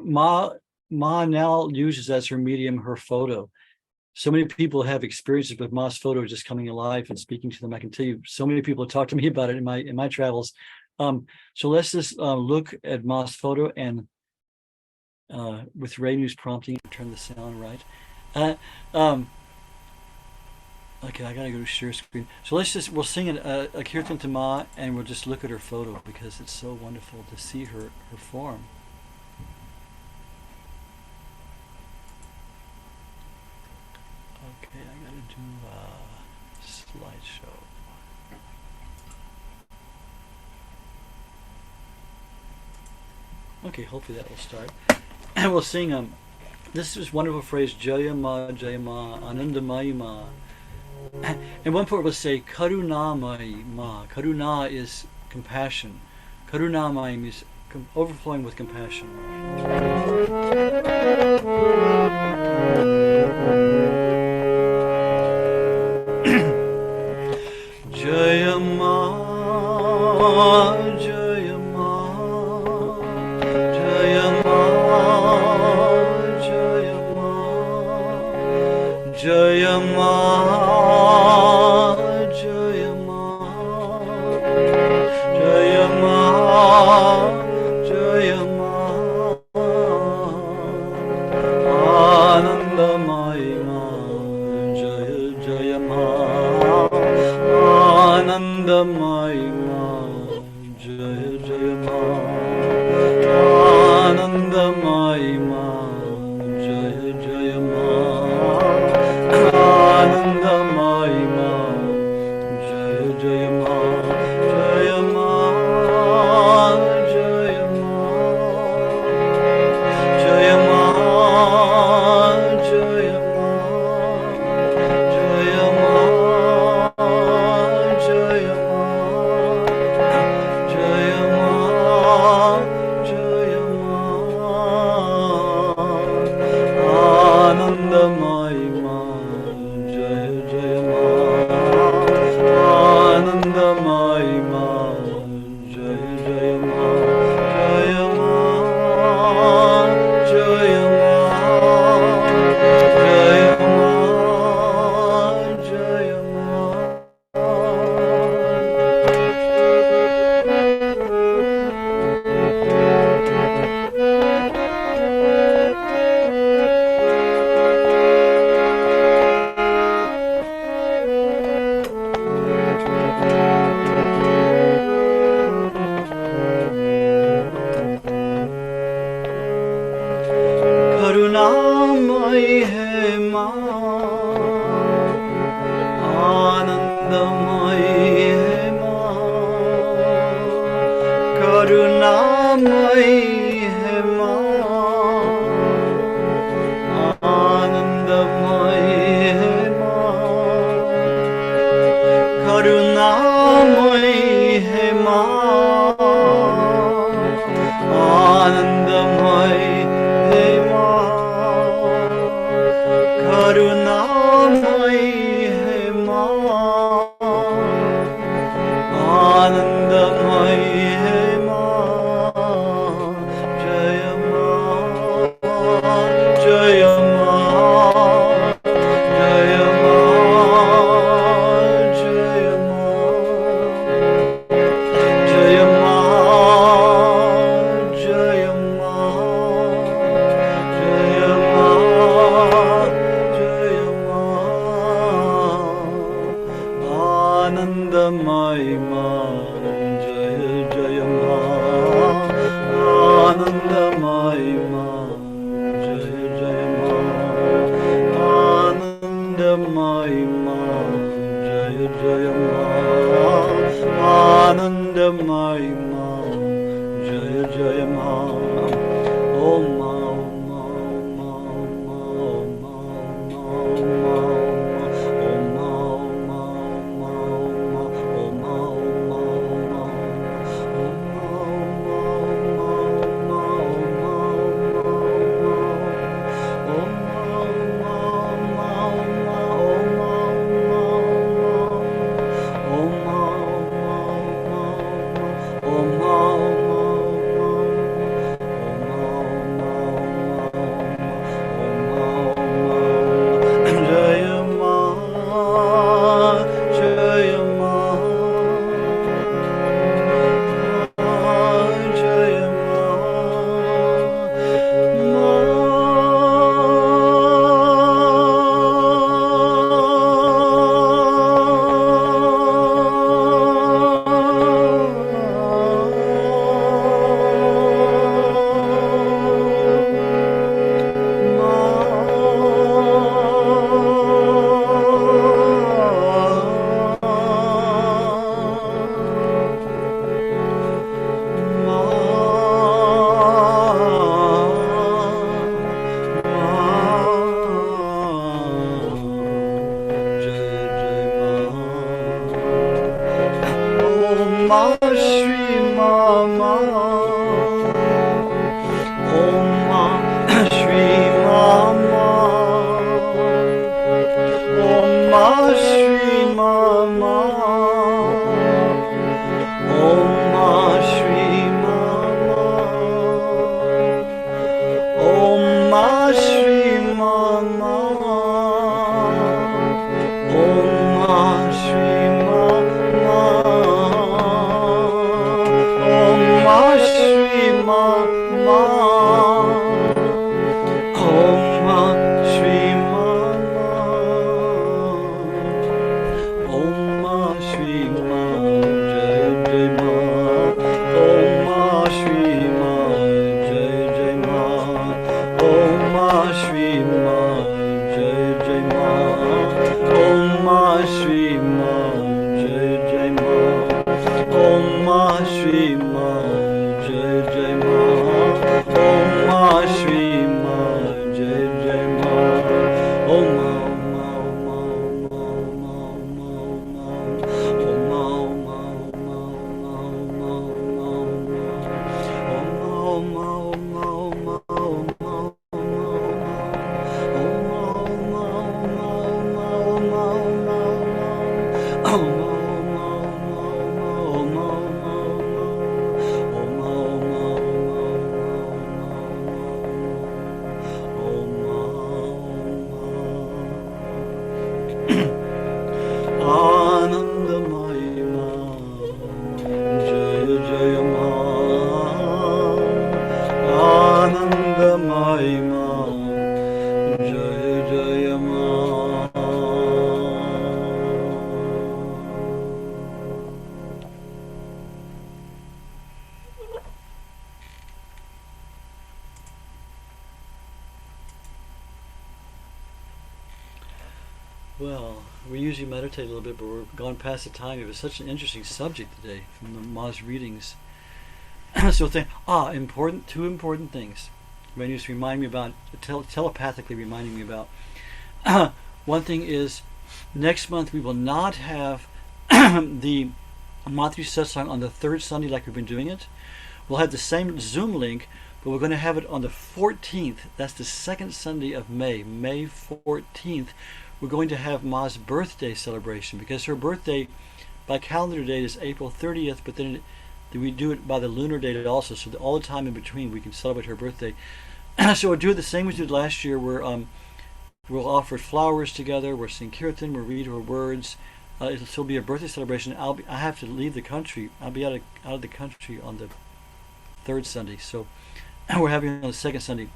S2: Ma now uses as her medium her photo. So many people have experiences with Ma's photo just coming alive and speaking to them. I can tell you, so many people have talked to me about it in my travels. So let's just look at Ma's photo and with Renu's prompting, turn the sound right. Okay, I gotta go to share screen. So we'll sing a kirtan to Ma, and we'll just look at her photo because it's so wonderful to see her form. Okay, I gotta do a slideshow. Okay, hopefully that will start. And we'll sing this is wonderful phrase, Jaya Ma, Anandamayi Ma. And one part will say Karunamayi Ma. Karuna is compassion. Karunamayi means overflowing with compassion. Jaya Ma, Jaya Ma, Jaya Ma, Jaya Ma, Jaya Ma, Jaya Ma, Jaya Ma, Jaya Ma, Anandamayi Ma, Jaya Jaya Ma, Anandamayi Ma, Jaya Jaya Ma, Anandamayi Ma, Jaya Jaya Ma, Anandamayi Ma, Jaya Jaya Ma, Jaya Ma, Jaya Ma, Jaya Ma, Jaya Ma, Jaya Ma, Jaya Ma, Jaya Ma, Jaya Ma, Anandamayi Ma, Jaya Jaya Ma, Anandamayi Ma, Jaya Jaya Ma, Jaya Ma, Jaya Ma, Jaya Ma, Jaya Ma.
S17: है माँ, आनंदमयी है माँ, करुणामयी है माँ, आनंदमयी है माँ, करुणामयी है माँ, आनंदमयी है माँ, जय माँ, जय माँ, जय माँ, जय माँ, जय माँ, जय माँ, जय माँ, जय माँ, आनंदमयी माँ, जय जय माँ, आनंदमयी माँ, जय जय माँ, आनंदमयी माँ, जय जय माँ, आनंदमयी माँ, जय जय माँ, ओम माँ, ओम माँ, ओम माँ, ओम माँ, ओम माँ, ओम माँ, ओम माँ, जय माँ, जय माँ, जय माँ श्री माँ ओम माँ श्री माँ ओम माँ श्री माँ ओम माँ श्री माँ ओम माँ श्री माँ ओम माँ श्री माँ ओम माँ श्री माँ ओम माँ श्री माँ ओम माँ श्री माँ जय जय माँ ओम माँ श्री माँ जय जय माँ ओम माँ श्री माँ जय जय माँ ओम माँ श्री माँ जय जय माँ ओम माँ श्री माँ जय जय माँ ओम माँ श्री माँ जय जय माँ ओम आनंदमयी माँ जय जय माँ आनंदमयी माँ जय जय माँ Well, we usually meditate a little bit, but we're gone past the time. It was such an interesting subject today from the Ma's readings.
S2: So two important things. Renu remind me about, telepathically reminding me about. One thing is, next month we will not have the monthly satsang on the third Sunday like we've been doing it. We'll have the same Zoom link, but we're going to have it on the 14th. That's the second Sunday of May, May 14th. We're going to have Ma's birthday celebration, because her birthday by calendar date is April 30th, but then we do it by the lunar date also, so that all the time in between we can celebrate her birthday. So we'll do it the same as we did last year, where we'll offer flowers together, we'll sing kirtan, we'll read her words. It'll be a birthday celebration. I have to leave the country. I'll be out of the country on the third Sunday, so we're having it on the second Sunday.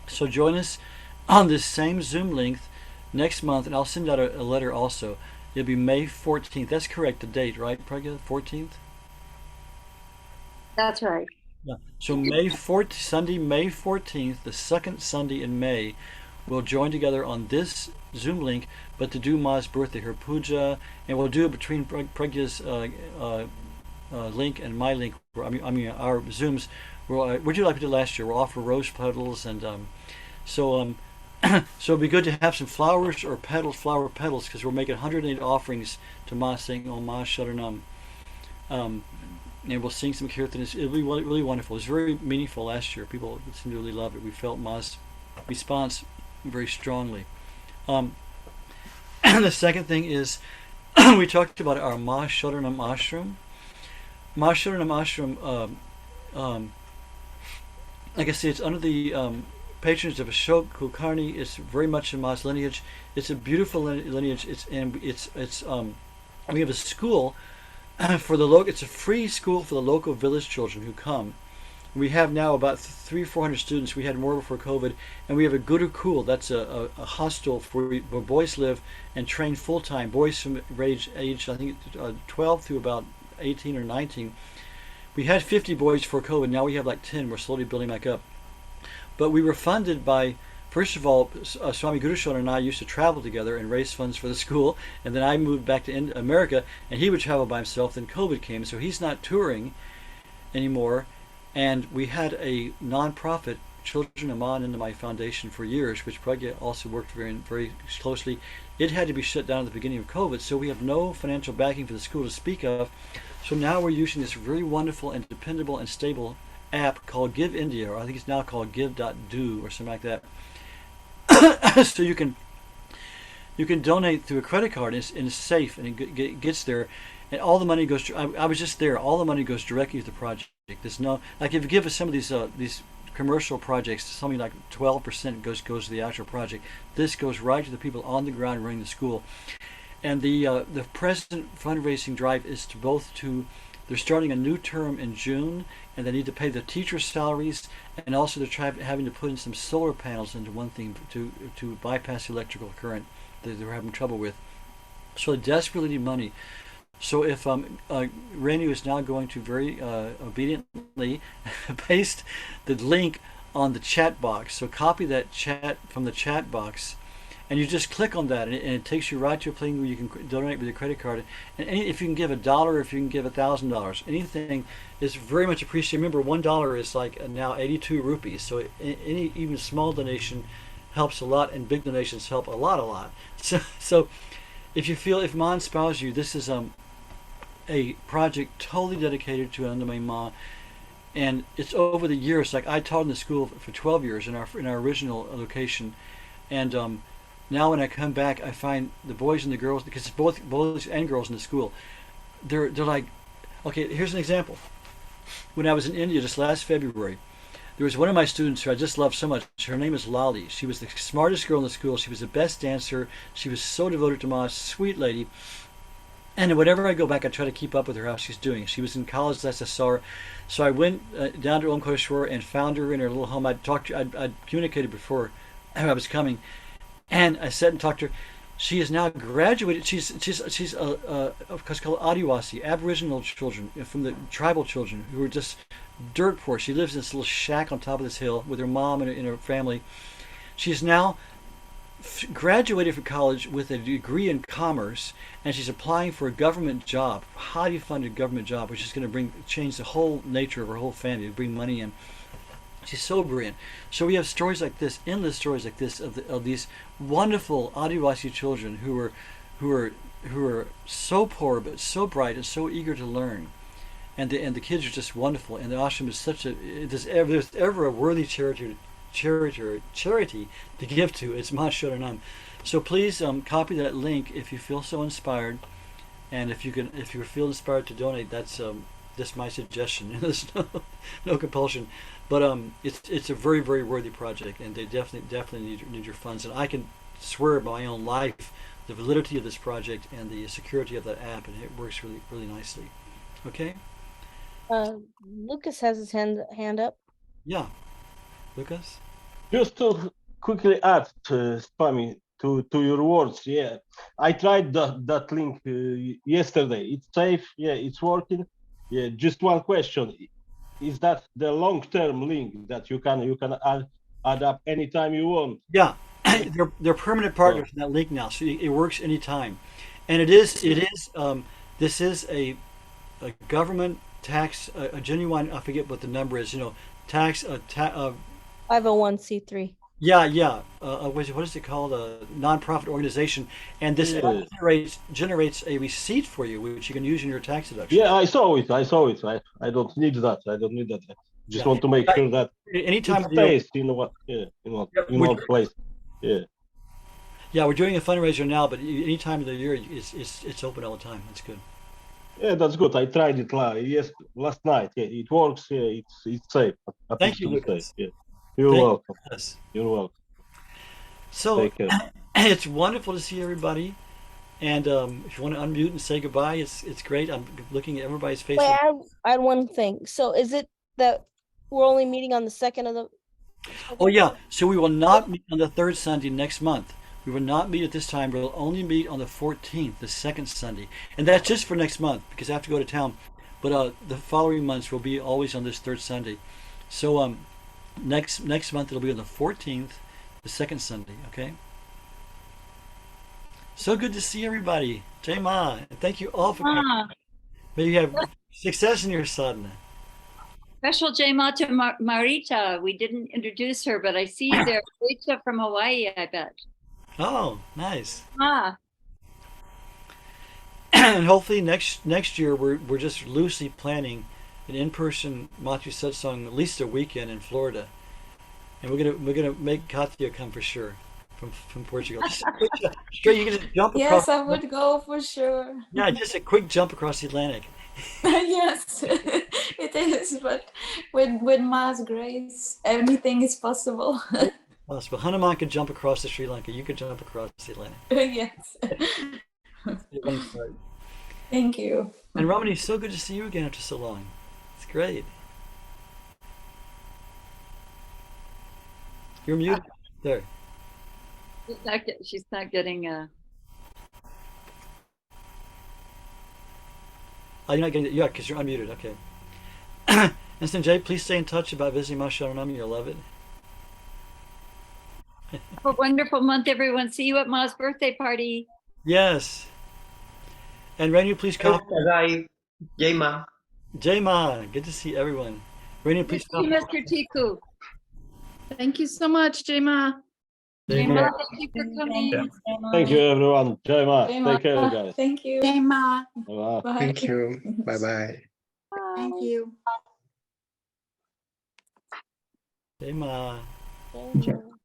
S2: So join us on this same Zoom link next month, and I'll send out a letter also. It'll be May 14th. That's correct, the date, right, Pragya? 14th?
S1: That's right.
S2: Yeah. So Sunday, May 14th, the second Sunday in May, we'll join together on this Zoom link, but to do Ma's birthday, her puja, and we'll do it between Pragya's link and my link. I mean our Zooms. We'll do like we did last year. We'll offer rose petals, and so it'd be good to have some flowers or petals, flower petals, because we're making 108 offerings to Ma, saying Om Ma Sharanam. And we'll sing some kirtan. It'll be really wonderful. It was very meaningful last year. People seem to really love it. We felt Ma's response very strongly. And the second thing is, we talked about our Ma Sharanam ashram. Ma Sharanam ashram, like I say, it's under the patronage of Ashok Kulkarni. It's very much in Ma's lineage. It's a beautiful lineage. We have a school for the local. It's a free school for the local village children who come. We have now about 300-400 students. We had more before COVID, and we have a Gurukul. That's a hostel where boys live and train full time. Boys from age I think 12 through about 18 or 19. We had 50 boys before COVID. Now we have like 10. We're slowly building back up. But we were funded by, first of all, Swami Gurushan and I used to travel together and raise funds for the school. And then I moved back to America, and he would travel by himself. Then COVID came, so he's not touring anymore. And we had a non-profit, Children of Anandamayi Foundation, for years, which Pragya also worked very closely. It had to be shut down at the beginning of COVID, so we have no financial backing for the school to speak of. So now we're using this very wonderful and dependable and stable app called Give India, or I think it's now called Give.do or something like that. So you can donate through a credit card, and it's safe, and it gets there, and all the money goes. I was just there. All the money goes directly to the project. There's no, like, if you give us some of these commercial projects, something like 12% goes to the actual project. This goes right to the people on the ground running the school. And the present fundraising drive is they're starting a new term in June, and they need to pay the teachers' salaries, and also they're having to put in some solar panels into one thing to bypass the electrical current that they're having trouble with. So they desperately need money. So if Renu is now going to very obediently paste the link on the chat box. So copy that chat from the chat box, and you just click on that, and it takes you right to a place where you can donate with your credit card. And if you can give $1, if you can give $1,000, anything is very much appreciated. Remember, $1 is like now 82 rupees. So any even small donation helps a lot, and big donations help a lot. So if Ma inspires you, this is a project totally dedicated to Anandamayi Ma, and it's over the years. Like, I taught in the school for 12 years in our original location, and now when I come back, I find the boys and the girls, because it's both boys and girls in the school, they're like, okay, here's an example. When I was in India just last February, there was one of my students who I just loved so much. Her name is Lali. She was the smartest girl in the school. She was the best dancer. She was so devoted to Ma, sweet lady. And whenever I go back, I try to keep up with her, how she's doing. She was in college last I saw her. So I went down to Omkareshwar and found her in her little home. I'd communicated before I was coming. And I sat and talked to her. She is now graduated. She's what's called Adiwasi, Aboriginal children, from the tribal children who are just dirt poor. She lives in this little shack on top of this hill with her mom and her family. She is now graduated from college with a degree in commerce, and she's applying for a government job, highly funded government job, which is going to change the whole nature of her whole family, bring money in. She's so brilliant. So we have stories like this, endless stories like this of these wonderful Adivasi children who are so poor but so bright and so eager to learn, and the kids are just wonderful. And the ashram is such a there's ever a worthy charity to give to. It's Ma Sharanam. So please copy that link if you feel so inspired, and if you feel inspired to donate, that's my suggestion. There's no compulsion. But it's a very, very worthy project, and they definitely need your funds. And I can swear by my own life the validity of this project and the security of that app, and it works really, really nicely. Okay.
S4: Lucas has his hand up.
S2: Yeah, Lucas.
S14: Just to quickly add, Spami, to your words. Yeah, I tried that link yesterday. It's safe. Yeah, it's working. Yeah, just one question. Is that the long-term link that you can add up anytime you want?
S2: Yeah, they're permanent partners in that link now, so it works anytime. And this is a government tax, a genuine, I forget what the number is, tax
S4: 501c3.
S2: Yeah. What is it called? A nonprofit organization, and this generates a receipt for you, which you can use in your tax deduction.
S14: Yeah, I saw it. I don't need that. I just want to make sure that
S2: anytime
S14: it stays in one place. Yeah.
S2: Yeah, we're doing a fundraiser now, but any time of the year, it's open all the time. That's good.
S14: Yeah, that's good. I tried it last night. Yeah, it works. Yeah, it's safe.
S2: Thank you, Lucas.
S14: Yeah. You're welcome.
S2: Yes.
S14: You're welcome.
S2: So
S14: Take care.
S2: It's wonderful to see everybody. And if you want to unmute and say goodbye, it's great. I'm looking at everybody's face.
S4: Wait, I had one thing. So is it that we're only meeting on the 2nd of the?
S2: Oh yeah. So we will not meet on the 3rd Sunday next month. We will not meet at this time. We'll only meet on the 14th, the 2nd Sunday, and that's just for next month because I have to go to town. But the following months will be always on this 3rd Sunday. So next month it'll be on the 14th, the 2nd Sunday. Okay. So good to see everybody. Jai Ma, and thank you all for coming. May you have success in your sadhana.
S1: Special Jai Ma to Marita. We didn't introduce her, but I see you there. Marita from Hawaii, I bet.
S2: Oh, nice. And hopefully next year we're just loosely planning an in-person Matthew Satsang, at least a weekend in Florida, and we're gonna make Katya come for sure from Portugal. Sure, you can just jump across.
S20: Yes, I would go for sure.
S2: Yeah, just a quick jump across the Atlantic.
S20: Yes, it is. But with Ma's grace, anything is possible.
S2: Possible. Hanuman could jump across the Sri Lanka. You could jump across the Atlantic.
S20: Yes. Thank you.
S2: And Ramani, so good to see you again after so long. It's great. You're muted there.
S1: She's not getting.
S2: Oh, you're not getting it. Yeah, because you're unmuted. Okay. And Sanjay, please stay in touch about visiting Ma Sharanam. You'll love it.
S1: Have a wonderful month, everyone. See you at Ma's birthday party.
S2: Yes. And Renu, please copy.
S6: Jai Ma.
S2: Jai Ma. Good to see everyone. Renu, please copy.
S1: Mr. Tiku.
S20: Thank you so much, Jai Ma.
S1: Jai Ma, thank you for coming.
S14: Thank you, everyone. Jai Ma.
S20: Jai Ma.
S14: Take care, guys.
S20: Thank you.
S8: Jai Ma.
S14: Bye.
S20: Bye.
S11: Thank you. Bye-bye.
S8: Thank you.
S2: Jai Ma.
S4: Thank you.